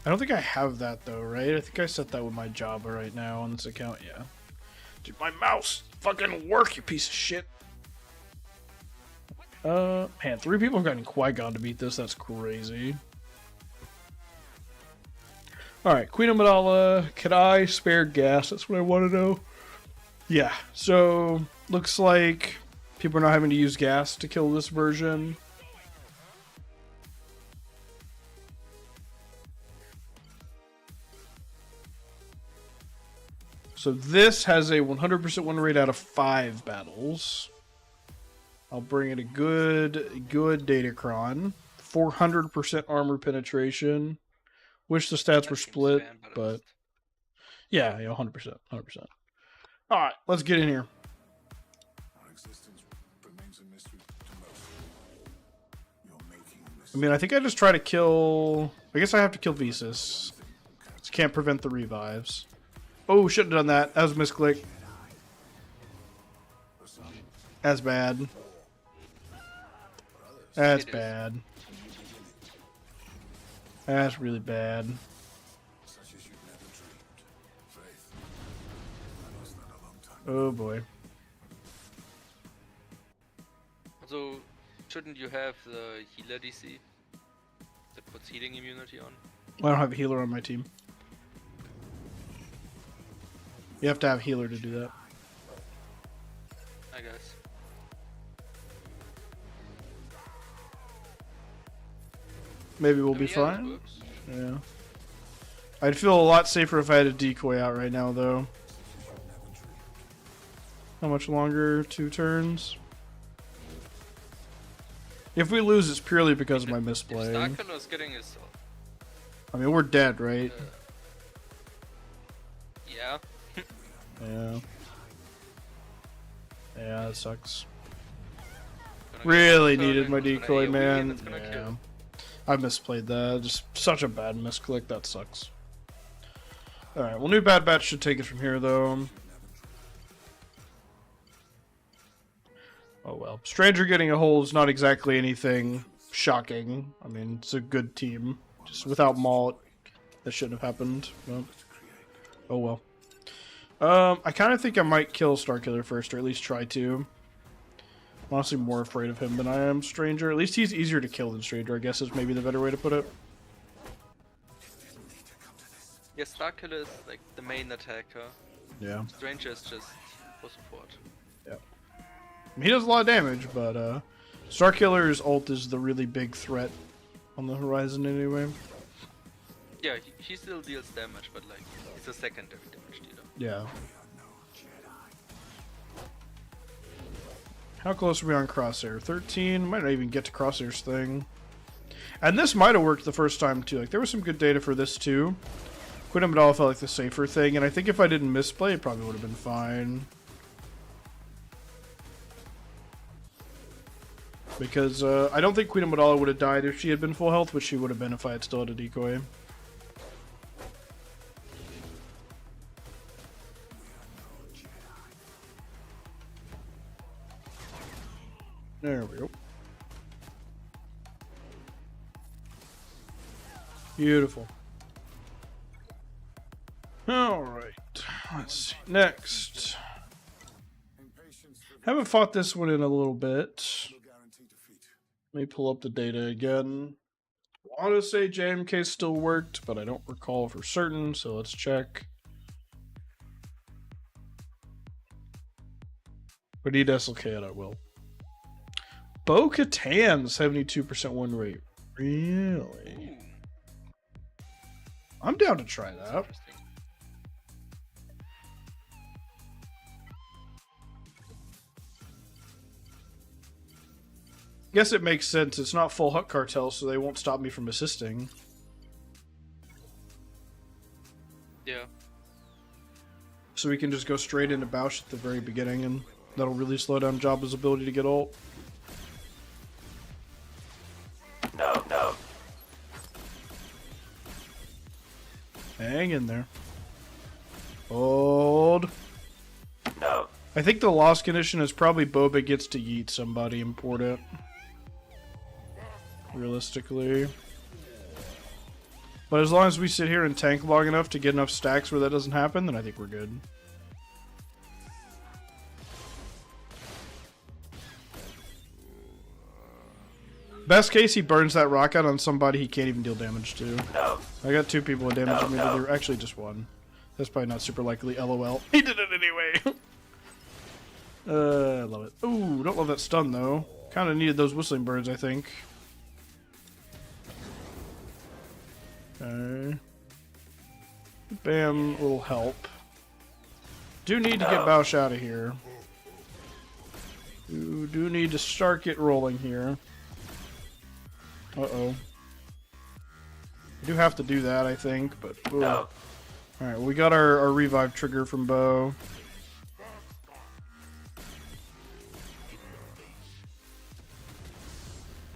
S5: I don't think I have that though, right? I think I set that with my Jabba right now on this account, yeah. Dude, my mouse fucking work, you piece of shit. Man, 3 people have gotten Qui-Gon to beat this, that's crazy. Alright, Queen Amidala, could I spare gas? That's what I want to know. Yeah, so looks like people are not having to use gas to kill this version. So this has a 100% win rate out of 5 battles. I'll bring in a good Datacron. 400% armor penetration. Wish the stats were split, but yeah, 100%. Alright, let's get in here. I mean, I think I just try to kill... I guess I have to kill Visas. Just can't prevent the revives. Oh, shouldn't have done that. That was a misclick. That's bad. That's bad. That's really bad. Oh boy.
S6: So, shouldn't you have the healer DC that puts healing immunity on?
S5: I don't have a healer on my team. You have to have a healer to do that.
S6: I guess.
S5: Maybe we'll be fine. Yeah. I'd feel a lot safer if I had a decoy out right now, though. How much longer? 2 turns? If we lose, it's purely because of my misplay.
S6: Starkiller's getting his...
S5: I mean, we're dead, right?
S6: Yeah.
S5: Yeah. Yeah, that sucks. Really needed my decoy, man. Yeah. I misplayed that. Just such a bad misclick. That sucks. Alright, well, new Bad Batch should take it from here, though. Oh well. Stranger getting a hole is not exactly anything shocking. I mean, it's a good team. Just without Maul, that shouldn't have happened. But... oh well. I kind of think I might kill Starkiller first, or at least try to. I'm honestly more afraid of him than I am Stranger. At least he's easier to kill than Stranger, I guess is maybe the better way to put it.
S6: Yeah, Starkiller is like the main attacker.
S5: Yeah.
S6: Stranger is just for support.
S5: Yeah. He does a lot of damage, but Starkiller's ult is the really big threat on the horizon anyway.
S6: Yeah, he still deals damage, but like, he's a secondary damage dealer.
S5: Yeah. How close are we on Crosshair? 13? Might not even get to Crosshair's thing. And this might have worked the first time too. Like, there was some good data for this too. Queen Amidala felt like the safer thing, and I think if I didn't misplay, it probably would have been fine. Because I don't think Queen Amidala would have died if she had been full health, which she would have been if I had still had a decoy. There we go. Beautiful. Alright. Let's see. Next. Haven't fought this one in a little bit. Let me pull up the data again. I want to say JMK still worked, but I don't recall for certain, so let's check. If I need SLK, I will. Bo-Katan, 72% win rate. Really? I'm down to try that. Guess it makes sense. It's not full Hutt cartel, so they won't stop me from assisting.
S6: Yeah.
S5: So we can just go straight into Bausch at the very beginning, and that'll really slow down Jabba's ability to get ult.
S2: No.
S5: Hang in there. Hold.
S2: No.
S5: I think the loss condition is probably Boba gets to yeet somebody important. Realistically. But as long as we sit here and tank long enough to get enough stacks where that doesn't happen, then I think we're good. Best case, he burns that rocket on somebody he can't even deal damage to.
S2: No.
S5: I got 2 people with damage immediately. Actually, just 1. That's probably not super likely. LOL. He did it anyway. I love it. Ooh, don't love that stun, though. Kind of needed those whistling birds, I think. Okay. Bam, will help. Do need to get Bausch out of here. Do need to start get rolling here. Uh-oh. I do have to do that, I think, but...
S2: No.
S5: Alright, we got our revive trigger from Bo.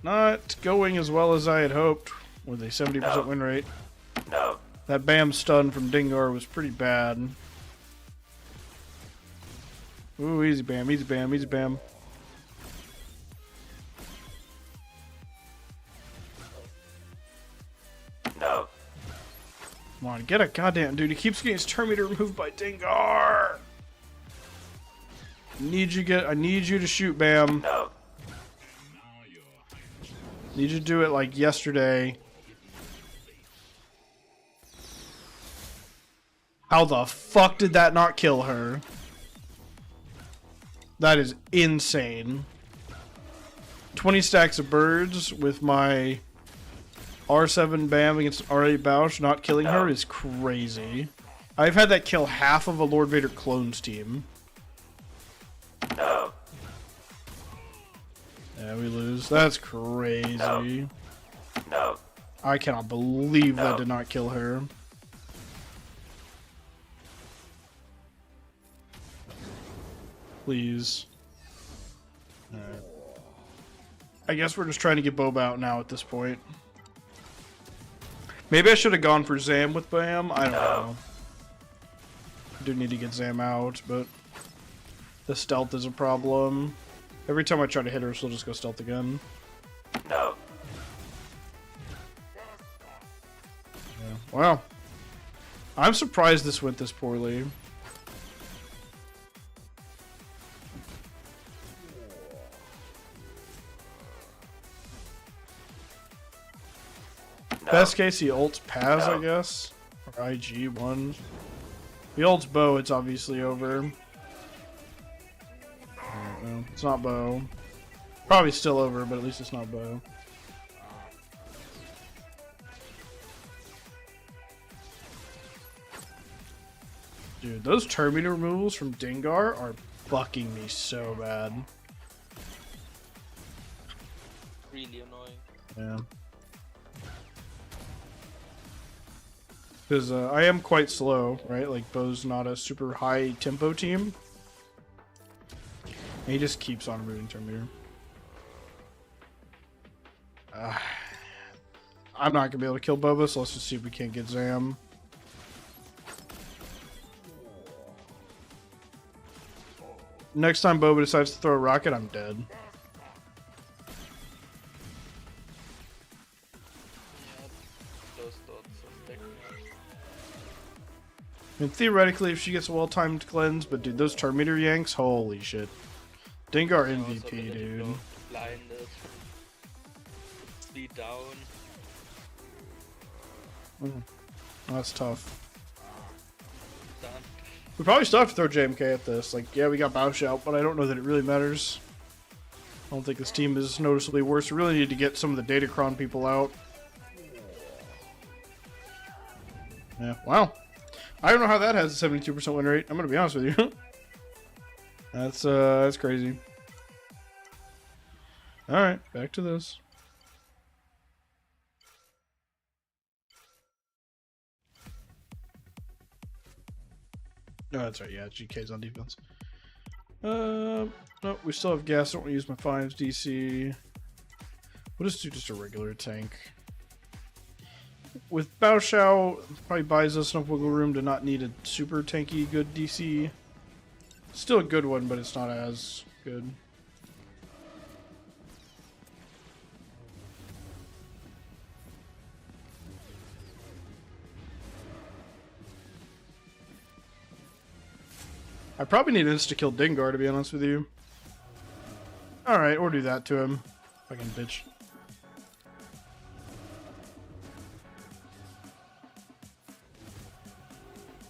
S5: Not going as well as I had hoped, with a 70% win rate.
S2: No.
S5: That Bam stun from Dengar was pretty bad. Ooh, easy Bam, easy Bam, easy Bam.
S2: No.
S5: Come on, get a goddamn dude. He keeps getting his turn meter removed by Dengar. I need you to shoot, Bam.
S2: No.
S5: Need you to do it like yesterday. How the fuck did that not kill her? That is insane. 20 stacks of birds with my R7 Bam against R8 Bausch not killing her is crazy. I've had that kill half of a Lord Vader clones team.
S2: No.
S5: Yeah, we lose. That's crazy.
S2: No.
S5: I cannot believe that did not kill her. Please. Alright. I guess we're just trying to get Boba out now at this point. Maybe I should have gone for Zam with Bam. I don't know. I do need to get Zam out, but the stealth is a problem. Every time I try to hit her, she'll just go stealth again.
S2: No.
S5: Yeah. Wow. I'm surprised this went this poorly. Best case, he ults Paz, I guess. Or IG1. If he ults Bo, it's obviously over. No, it's not Bo. Probably still over, but at least it's not Bo. Dude, those Terminator removals from Dengar are fucking me so bad.
S6: Really annoying.
S5: Yeah. Because I am quite slow, right? Like, Bo's not a super high tempo team. And he just keeps on removing Terminator. I'm not going to be able to kill Boba, so let's just see if we can't get Zam. Next time Boba decides to throw a rocket, I'm dead. I mean, theoretically, if she gets a well-timed cleanse, but dude, those Terminator yanks, holy shit. Dengar MVP, dude.
S6: Blinded. Speed down.
S5: That's tough.
S6: Done.
S5: We probably still have to throw JMK at this. Like, yeah, we got Bausch out, but I don't know that it really matters. I don't think this team is noticeably worse. We really need to get some of the Datacron people out. Yeah, wow. I don't know how that has a 72% win rate. I'm gonna be honest with you. That's crazy. Alright, back to this. Oh, that's right. Yeah, GK's on defense. No, we still have gas. I don't want to use my 5s DC. We'll just do just a regular tank. With Bao Shao, probably buys us enough wiggle room to not need a super tanky good DC. Still a good one, but it's not as good. I probably need insta-kill Dengar, to be honest with you. Alright, or do that to him. Fucking bitch.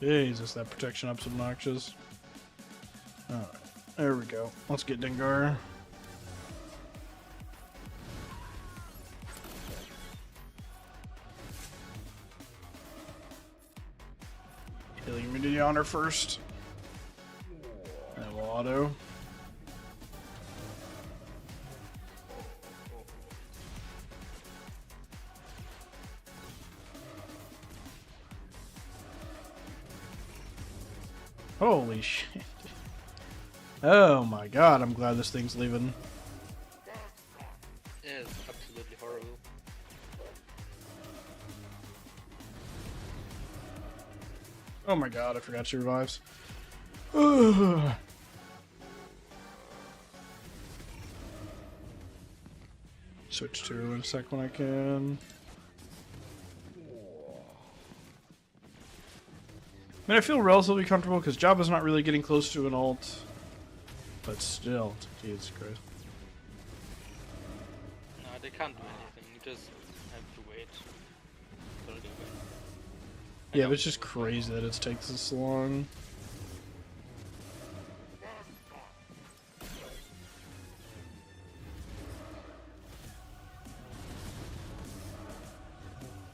S5: Jesus, that protection up's obnoxious. Alright, there we go. Let's get Dengar. Healing immunity on her first. And we'll auto. Holy shit. Oh my god, I'm glad this thing's leaving.
S6: Yeah, it's absolutely horrible.
S5: Oh my god, I forgot she revives. Ugh. Switch to her in a sec when I can. I mean, I feel relatively comfortable because Jabba's not really getting close to an ult. But still, Jesus Christ.
S6: No, they can't do anything. You just have to wait.
S5: Yeah, but it's just crazy that it takes this long.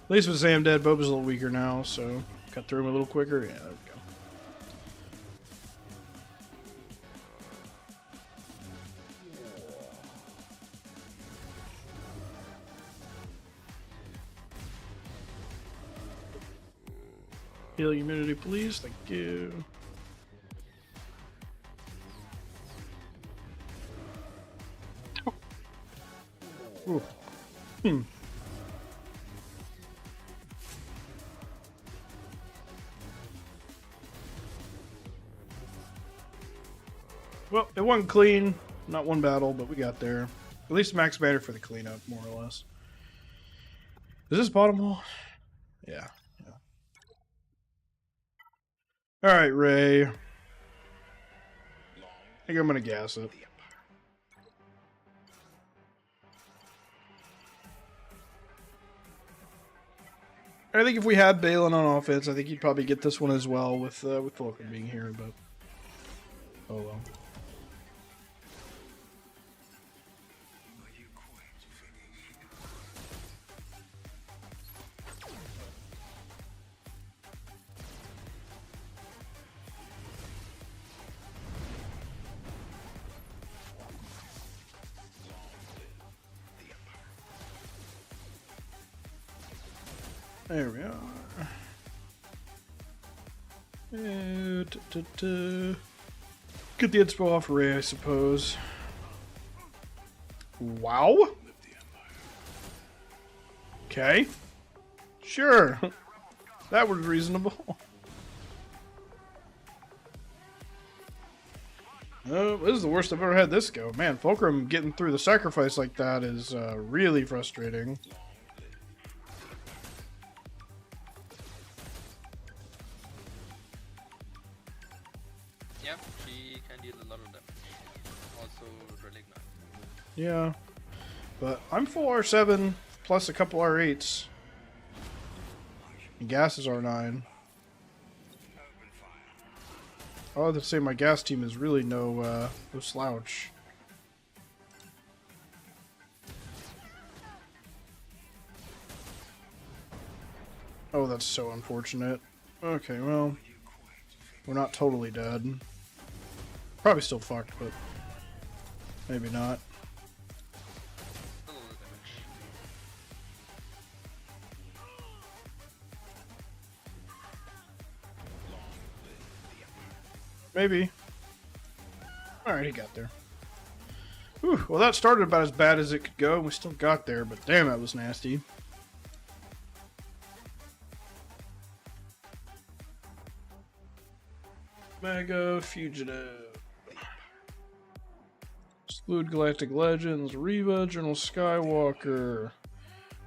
S5: At least with Sam dead, Boba's a little weaker now, so cut through him a little quicker. Yeah, there we go. Heal immunity, please. Thank you. Ooh. Well, it wasn't clean. Not one battle, but we got there. At least max banner for the cleanup, more or less. Is this bottom wall? Yeah. Alright, Ray. I think I'm gonna gas it. I think if we had Balin on offense, I think he'd probably get this one as well with Vulcan being here, but oh well. There we are. Get the inspo off Ray, I suppose. Wow. Okay. Sure. That was reasonable. Oh, this is the worst I've ever had this go. Man, Fulcrum getting through the sacrifice like that is really frustrating.
S6: Yep, she can deal a lot of damage. Also, Relic Knight.
S5: Yeah, but I'm full R7 plus a couple R8s. And gas is R9. I have to say my gas team is really no slouch. Oh, that's so unfortunate. Okay, well, we're not totally dead. Probably still fucked, but maybe not. Maybe. Alright, he got there. Whew, well, that started about as bad as it could go, and we still got there, but damn, that was nasty. Mega Fugitive. Exclude Galactic Legends, Reva, General Skywalker,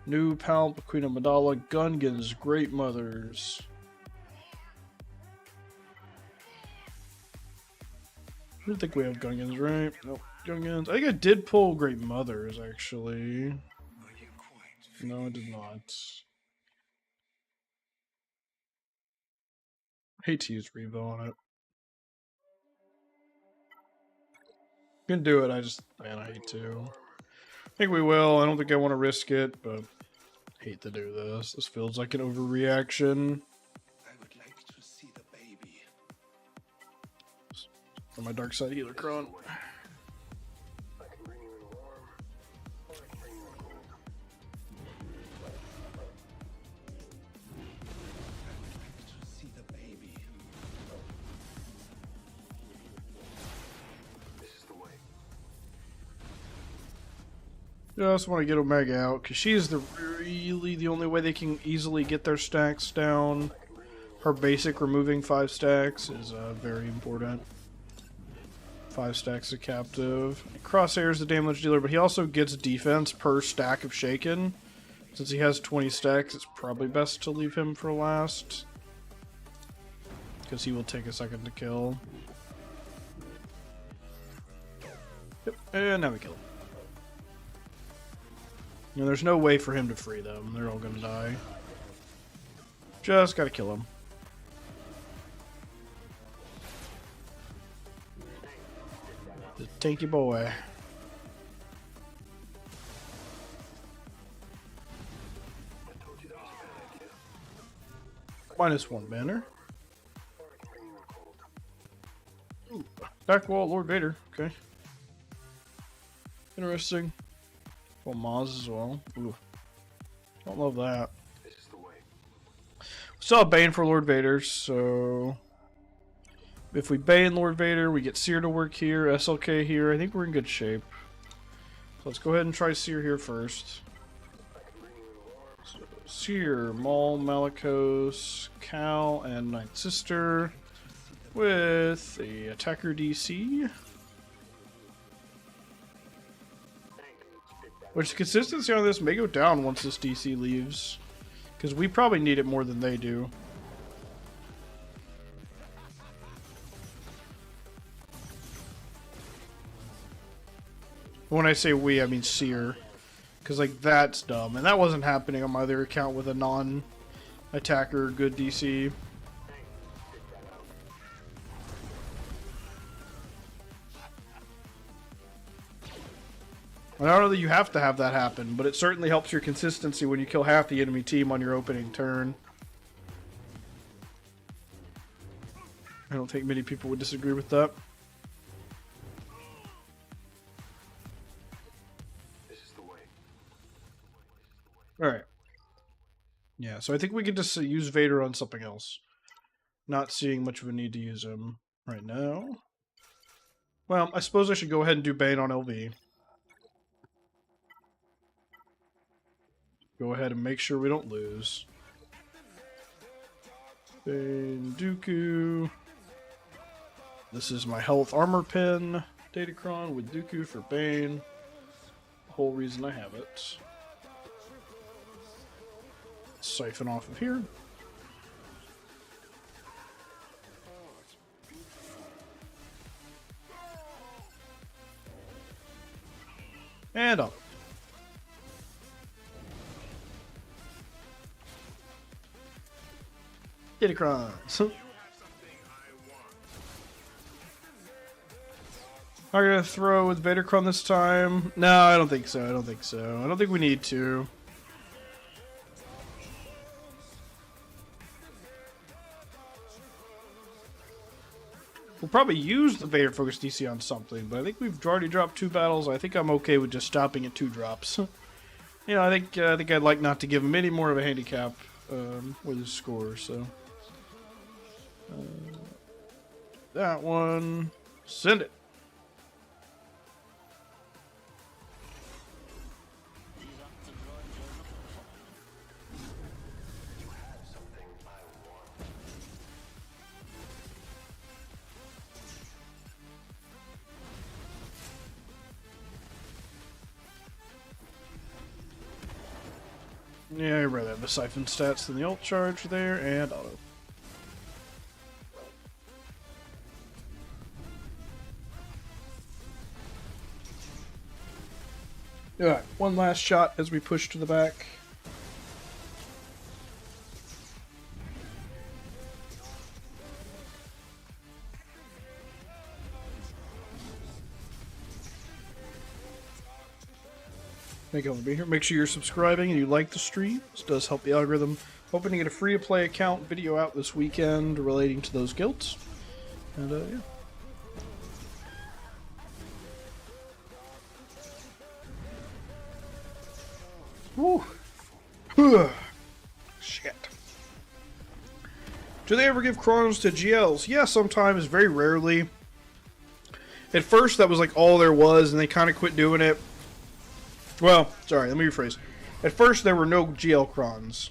S5: New Palp, Queen of Amidala, Gungans, Great Mothers. I don't think we have Gungans, right? Nope. Gungans. I think I did pull Great Mothers, actually. No, I did not. I hate to use Reva on it. Can do it, I just, man, I hate to. I think we will. I don't think I want to risk it, but I hate to do this. This feels like an overreaction.
S1: I would like to see the baby.
S5: For my dark side healer, Kron.
S2: I can bring you in warm, or I can bring you in cold.
S1: To see the baby.
S2: This is the way.
S5: Just want to get Omega out, because she's really the only way they can easily get their stacks down. Her basic removing 5 stacks is very important. 5 stacks of captive. Crosshair is the damage dealer, but he also gets defense per stack of Shaken. Since he has 20 stacks, it's probably best to leave him for last. Because he will take a second to kill. Yep, and now we kill him. You know, there's no way for him to free them. They're all gonna die. Just gotta kill him. The tanky boy. -1 banner. Ooh, back wall, Lord Vader. Okay. Interesting. Well, Maz as well. Ooh. Don't love that.
S2: This is the way.
S5: Still have Bane for Lord Vader, so if we Bane Lord Vader, we get Seer to work here, SLK here. I think we're in good shape. So let's go ahead and try Seer here first. So, Seer, Maul, Malicos, Cal, and Ninth Sister with the attacker DC. Which the consistency on this may go down once this DC leaves. Because we probably need it more than they do. When I say we, I mean Seer. Because, like, that's dumb. And that wasn't happening on my other account with a non-attacker good DC. I don't know that you have to have that happen, but it certainly helps your consistency when you kill half the enemy team on your opening turn. I don't think many people would disagree with that.
S2: This is the way.
S5: Alright. Yeah, so I think we could just use Vader on something else. Not seeing much of a need to use him right now. Well, I suppose I should go ahead and do Bane on LV. Go ahead and make sure we don't lose. Bane, Dooku. This is my health armor pin. Datacron with Dooku for Bane. The whole reason I have it. Siphon off of here. And up. Datacron. Are you gonna throw with Vadercron this time? No, I don't think so. I don't think so. I don't think we need to. We'll probably use the Vader Focus DC on something, but I think we've already dropped 2 battles. I think I'm okay with just stopping at 2 drops. You know, I think I'd like not to give him any more of a handicap with his score. So that one. Send it. Yeah, I'd rather have the siphon stats than the ult charge there, and auto. Alright, one last shot as we push to the back. Thank you all for being here. Make sure you're subscribing and you like the stream. This does help the algorithm. Hoping to get a free-to-play account video out this weekend relating to those guilds. And, yeah. Woo. Shit. Do they ever give crons to GLs? Yeah, sometimes, very rarely. At first, that was like all there was, and they kind of quit doing it. Well, sorry, let me rephrase. At first, there were no GL crons.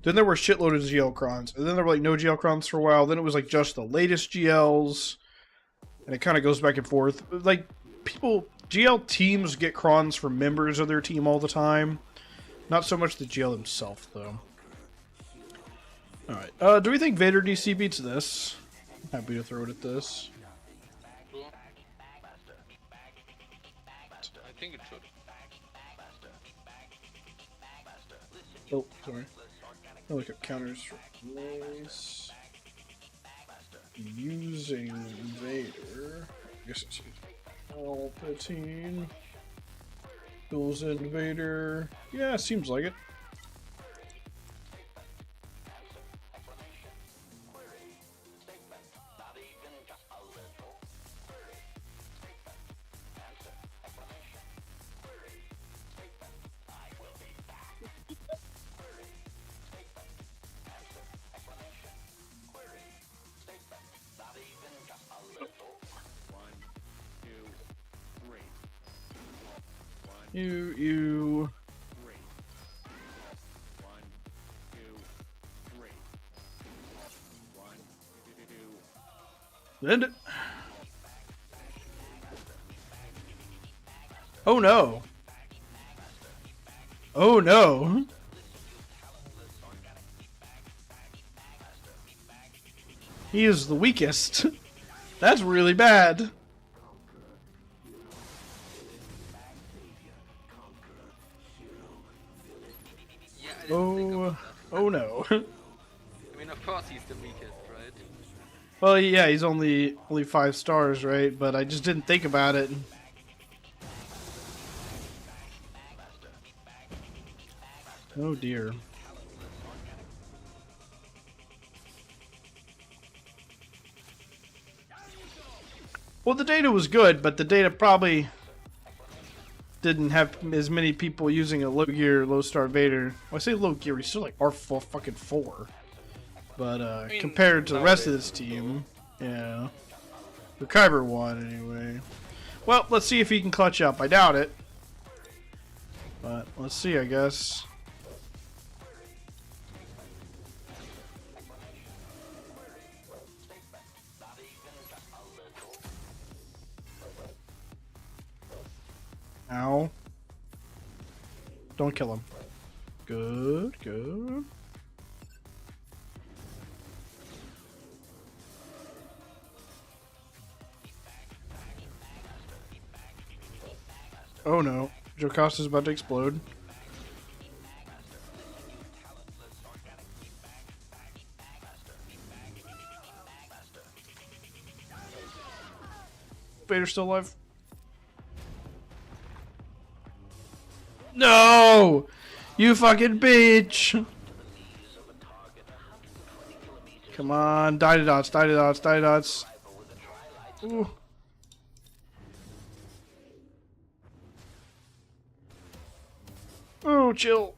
S5: Then there were a shitload of GL crons. And then there were like no GL crons for a while. Then it was like just the latest GLs. And it kind of goes back and forth. Like, people, GL teams get crons from members of their team all the time. Not so much the GL himself, though. Alright, do we think Vader DC beats this? I'm happy to throw it at this.
S6: I think it should.
S5: Oh, sorry. I'll look at counters for voice. Using Vader. I guess it's Palpatine. Goes in Vader. Yeah, seems like it. You. End it. Oh no. Oh no. He is the weakest. That's really bad. Oh no.
S6: I mean, of course he's the weakest, right?
S5: Well, yeah, he's only 5 stars, right? But I just didn't think about it. Oh dear. Well, the data was good, but the data probably didn't have as many people using a low gear, low star Vader. Well, I say low gear, he's still like R4 fucking 4. But I mean, compared to the rest of this team, yeah. The Kyber won anyway. Well, let's see if he can clutch up. I doubt it. But let's see, I guess. Ow. Don't kill him. Good, good. Oh no. Jocasta's about to explode. Vader's still alive. No! You fucking bitch! Come on, die to dots, die to dots, die to dots. Ooh. Oh, chill.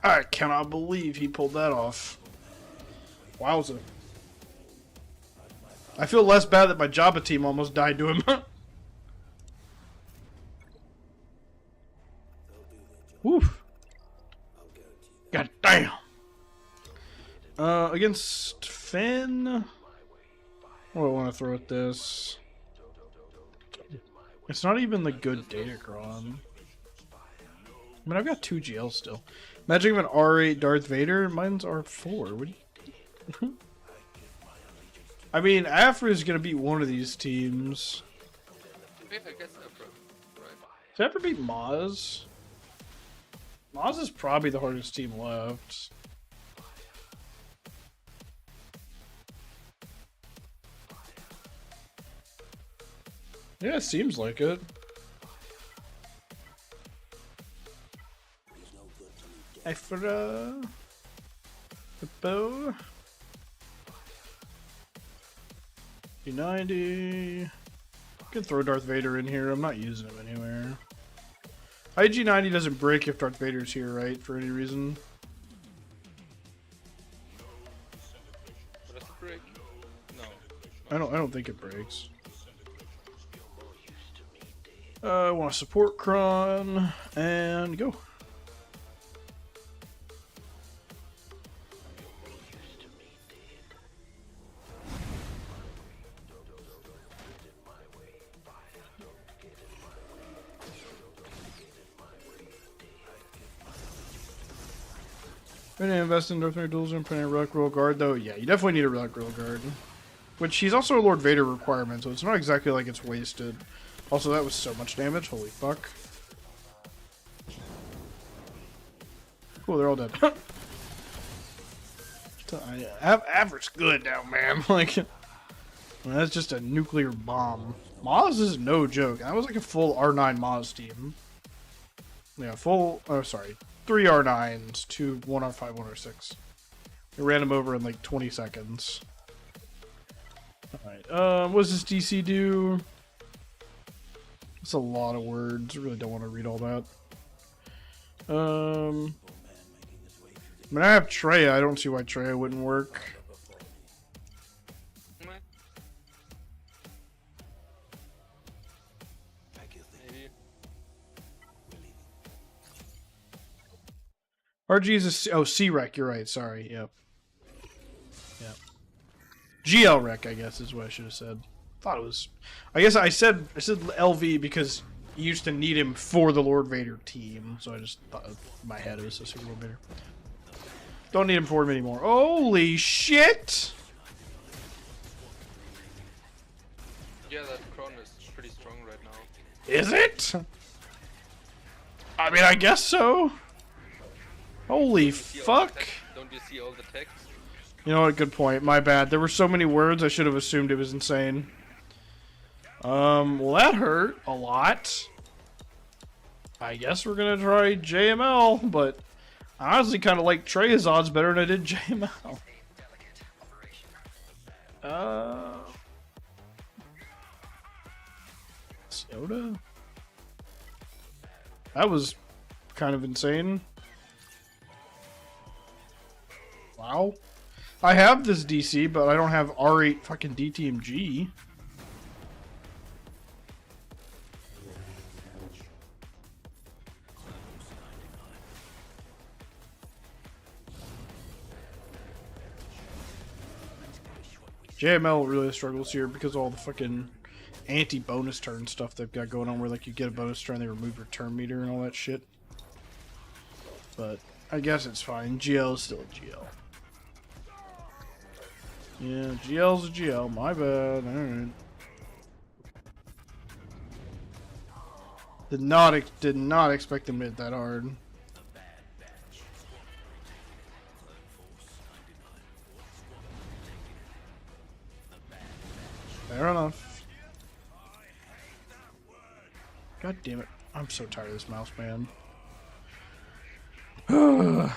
S5: I cannot believe he pulled that off. Wowza. I feel less bad that my Jabba team almost died to him. Woof. God damn. Against Finn. What do I want to throw at this? It's not even the good Datacron. I mean, I've got 2 GLs still. Imagine if an R8 Darth Vader. Mine's R4. I mean, Afra is going to beat one of these teams.
S6: Yeah, I guess Afra. Right.
S5: Does Afra beat Maz? Maz is probably the hardest team left. Yeah, it seems like it. Afra. Hippo. G90. Can throw Darth Vader in here. I'm not using him anywhere. IG90 doesn't break if Darth Vader's here, right? For any reason.
S6: Does it break? No.
S5: I don't think it breaks. I want to support Kron and go. We're gonna invest in Darth Vader duels and put in a Relic Royal Guard, though. Yeah, you definitely need a Relic Royal Guard. Which he's also a Lord Vader requirement, so it's not exactly like it's wasted. Also, that was so much damage. Holy fuck. Cool, they're all dead. Average good now, man. Like, that's just a nuclear bomb. Maz is no joke. That was like a full R9 Maz team. Yeah, full. Oh, sorry. 3 R9s, 2 1 R5, 1 R6. They ran him over in like 20 seconds. Alright, what does this DC do? It's a lot of words. I really don't want to read all that. I mean, I have Treya. I don't see why Treya wouldn't work. RG is a C-Rec, you're right, sorry, yep. Yep. GL Rec, I guess, is what I should have said. Thought it was... I guess I said LV because you used to need him for the Lord Vader team, so I just thought in my head it was a Super Lord Vader. Don't need him for him anymore. Holy shit!
S6: Yeah, that Kron is pretty strong right now.
S5: Is it? I mean, I guess so. Holy fuck.
S6: Don't you see all the text?
S5: You know what, good point. My bad. There were so many words, I should have assumed it was insane. Well, that hurt a lot. I guess we're gonna try JML, but I honestly kind of like Treya's odds better than I did JML. Soda? That was kind of insane. Wow. I have this DC, but I don't have R8 fucking DTMG. JML really struggles here because of all the fucking anti-bonus turn stuff they've got going on, where like you get a bonus turn, they remove your turn meter and all that shit. But I guess it's fine. GL is still a GL. Yeah, GL's a GL. My bad. Alright. Did not expect them to hit that hard. Fair enough. God damn it. I'm so tired of this mouse, man. I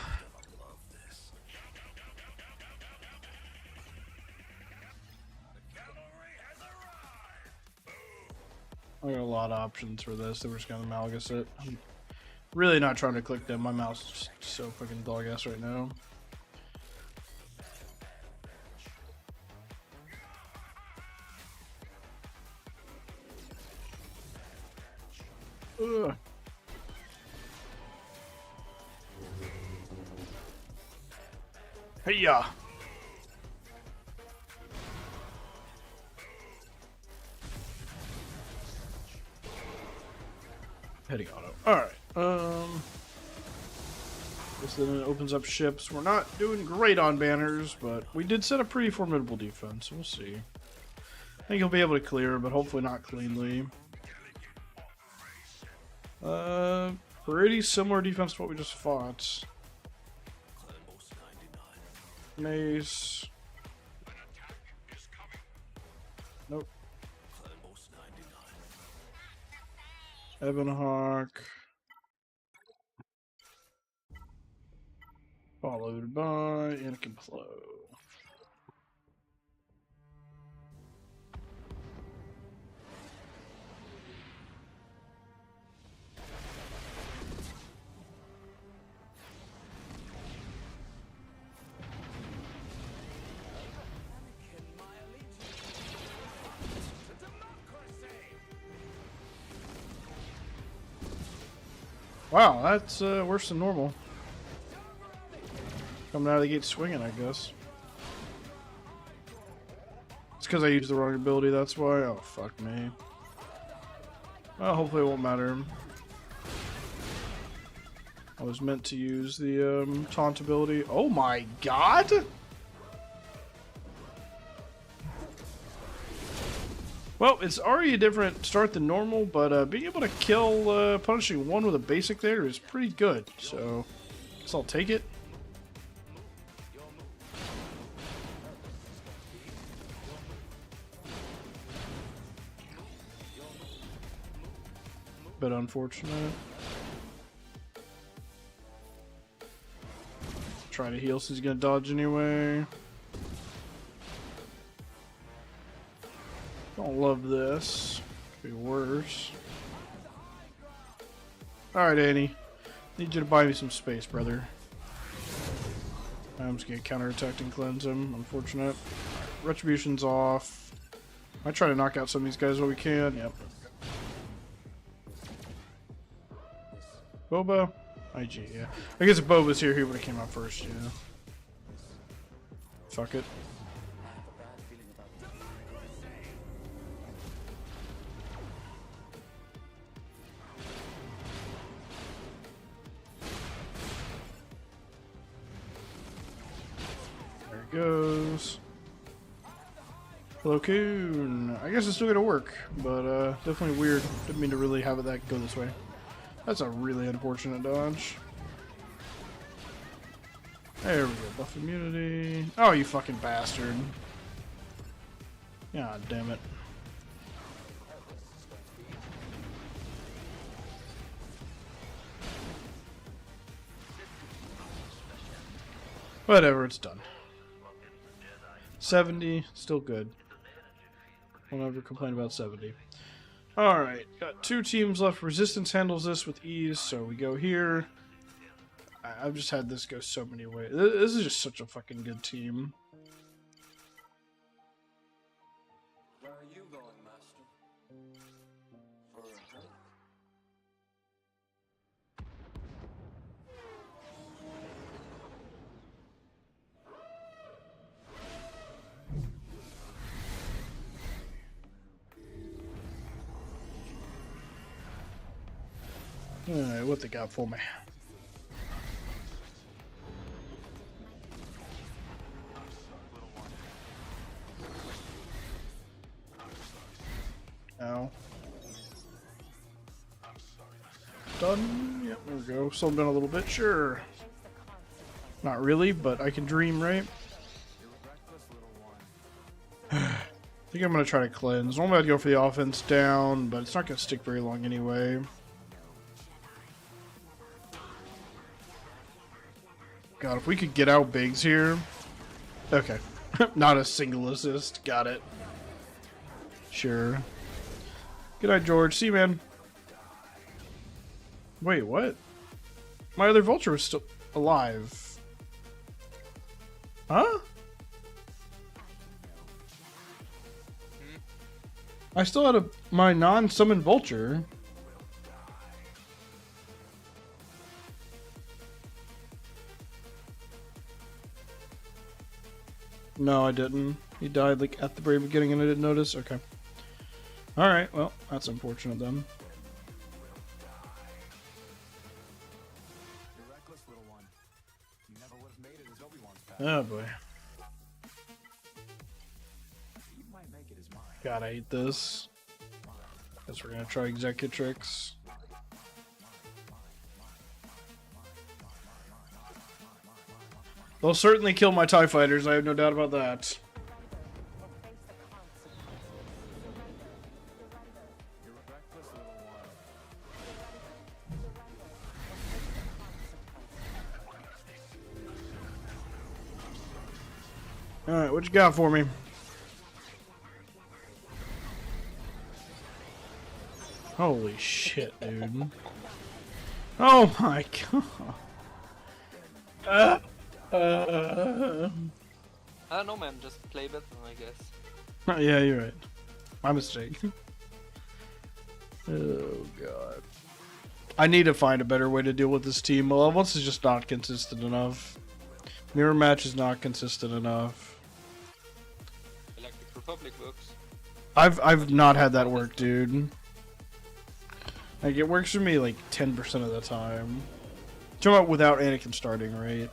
S5: got a lot of options for this. They were just gonna Malgus it. Really not trying to click them. My mouse is just so fucking dog ass right now. Ugh. Hey-ya! Heading auto. Alright. Guess then it opens up ships. We're not doing great on banners, but we did set a pretty formidable defense. We'll see. I think he'll be able to clear, but hopefully not cleanly. Pretty similar defense to what we just fought. Mace. Nope. Ebonhawk. Followed by Anakin Plo. Wow, that's worse than normal. Coming out of the gate swinging, I guess. It's because I used the wrong ability, that's why. Oh, fuck me. Well, hopefully it won't matter. I was meant to use the taunt ability. Oh my god! Well, it's already a different start than normal, but being able to kill punishing one with a basic there is pretty good. So, guess I'll take it. But unfortunate. Try to heal since he's gonna dodge anyway. Don't love this. Could be worse. Alright, Annie. Need you to buy me some space, brother. I'm just gonna counterattack and cleanse him. Unfortunate. Retribution's off. I try to knock out some of these guys while we can. Yep. Boba? IG, yeah. I guess if Boba's here, he would have came out first, yeah. Fuck it. There it goes. Hello, Coon. I guess it's still gonna work, but definitely weird. Didn't mean to really have that go this way. That's a really unfortunate dodge. There we go. Buff immunity. Oh, you fucking bastard. God damn it. Whatever, it's done. 70, still good. I'll never complain about 70. Alright, got 2 teams left. Resistance handles this with ease, so we go here. I've just had this go so many ways. This is just such a fucking good team.
S9: Where are you going, Master? For a hike?
S5: Alright, what they got for me? Ow. Done. Yep, there we go. Slowed down a little bit, sure. Not really, but I can dream, right? I think I'm going to try to cleanse. Normally I'd go for the offense down, but it's not going to stick very long anyway. God, if we could get out Biggs here. Okay. Not a single assist. Got it. Sure. Good night, George. See you, man. Wait, what? My other vulture was still alive. Huh? I still had my non-summoned vulture. No, I didn't. He died like at the very beginning and I didn't notice. Okay. Alright, well, that's unfortunate then.
S7: You're reckless, little one. You never would have made it as Obi-Wan's path.
S5: Oh boy.
S7: You might make it as mine.
S5: God, I hate this. Guess we're gonna try Executrix. They'll certainly kill my TIE fighters, I have no doubt about that.
S7: You're reckless, little one.
S5: Alright, what you got for me? Holy shit, dude. Oh my god.
S6: I don't know, man. Just play better, I guess.
S5: Yeah, you're right. My mistake. Oh god. I need to find a better way to deal with this team. Malevolence is just not consistent enough. Mirror match is not consistent enough.
S6: Galactic Republic works.
S5: I've not had that work, dude. Like, it works for me like 10% of the time. Talking about without Anakin starting, right?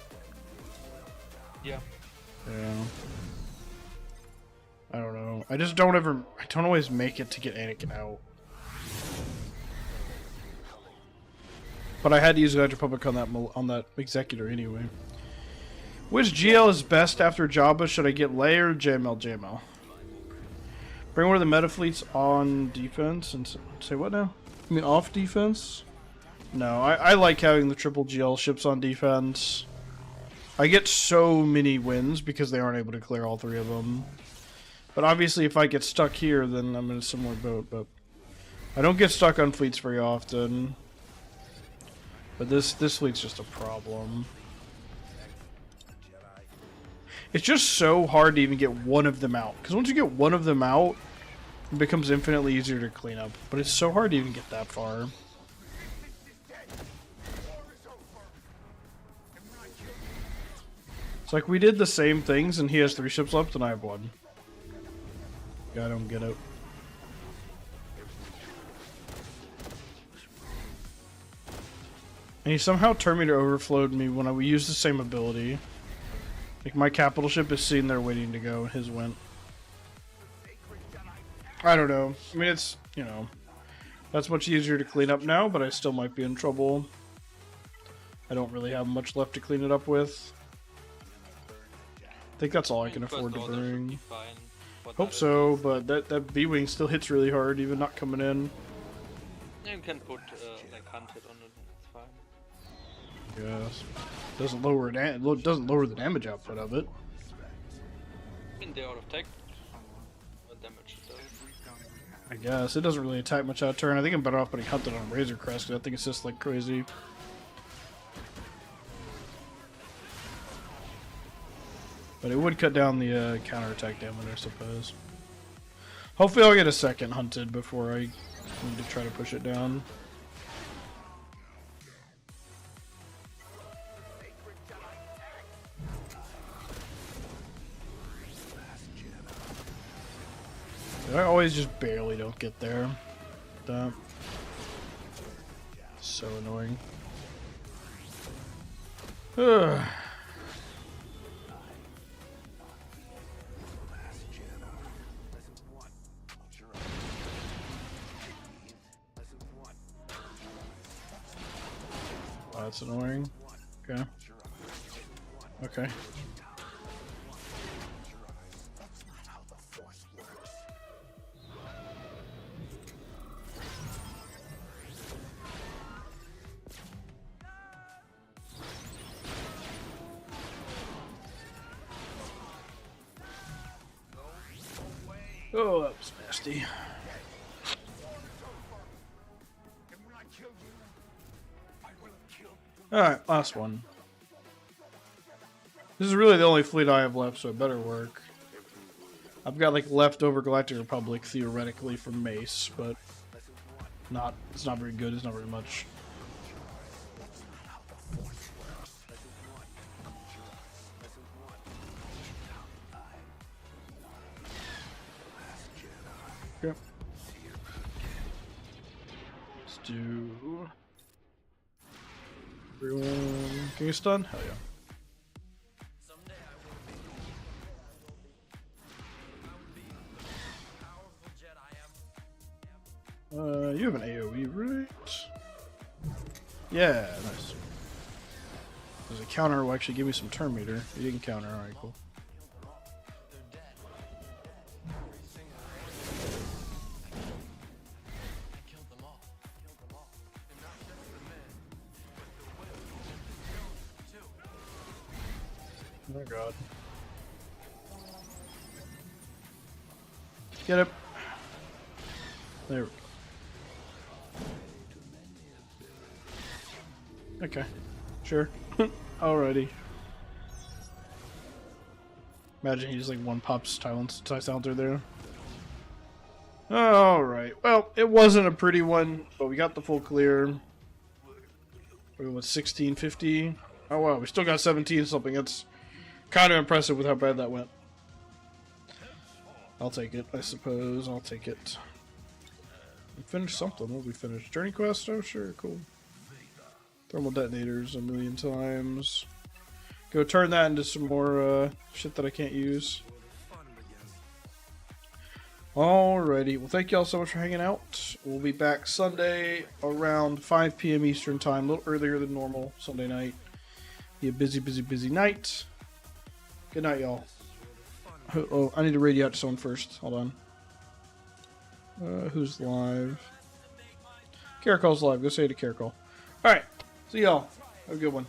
S6: Yeah.
S5: Yeah. I don't know. I just don't ever. I don't always make it to get Anakin out. But I had to use Galactic Republic on that Executor anyway. Which GL is best after Jabba? Should I get Leia or JML? JML. Bring one of the meta fleets on defense and say what now? I mean off defense? No, I like having the triple GL ships on defense. I get so many wins because they aren't able to clear all three of them. But obviously if I get stuck here, then I'm in a similar boat. But I don't get stuck on fleets very often. But this fleet's just a problem. It's just so hard to even get one of them out. Because once you get one of them out, it becomes infinitely easier to clean up. But it's so hard to even get that far. It's like we did the same things and he has 3 ships left and I have 1. Yeah, I don't get it. And he somehow Terminator overflowed me when we used the same ability. Like my capital ship is sitting there waiting to go and his went. I don't know. I mean, it's, you know, that's much easier to clean up now, but I still might be in trouble. I don't really have much left to clean it up with. I think that's all I can afford to bring. Hope so, but that B-Wing still hits really hard, even not coming in.
S6: You can put like hunted on it, it's fine.
S5: Yes. Doesn't lower the damage output of it.
S6: I mean, they're out of tech. What damage it does.
S5: I guess. It doesn't really attack much out of turn. I think I'm better off putting hunted on Razor Crest, because I think it's just like crazy. But it would cut down the counterattack damage, I suppose. Hopefully I'll get a second hunted before I need to try to push it down. I always just barely don't get there. That. So annoying. Ugh. Oh, that's annoying. Okay. Okay. Oh, that was nasty. Alright, last one. This is really the only fleet I have left, so it better work. I've got like leftover Galactic Republic theoretically from Mace, but it's not very good, it's not very much. Okay. Let's do everyone. Can you stun? Hell yeah. You have an AoE, right? Yeah, nice. There's a counter will actually give me some turn meter. You can counter, alright, cool. Oh god. Get it. There we go. Okay. Sure. Alrighty. Imagine he just like one pops silencer there. Alright. Well, it wasn't a pretty one, but we got the full clear. We went 1650. Oh wow, we still got 17 something. That's kind of impressive with how bad that went. I'll take it, I suppose. I'll take it. We finished something. What did we finish? Journey quest? Oh, sure, cool. Thermal detonators a million times. Go turn that into some more shit that I can't use. Alrighty, well thank y'all so much for hanging out. We'll be back Sunday around 5 p.m. Eastern time, a little earlier than normal Sunday night. Be a busy night. Good night, y'all. Oh, I need to raid you out to someone first. Hold on. Who's live? Caracol's live. Go say it to Caracol. Alright. See y'all. Have a good one.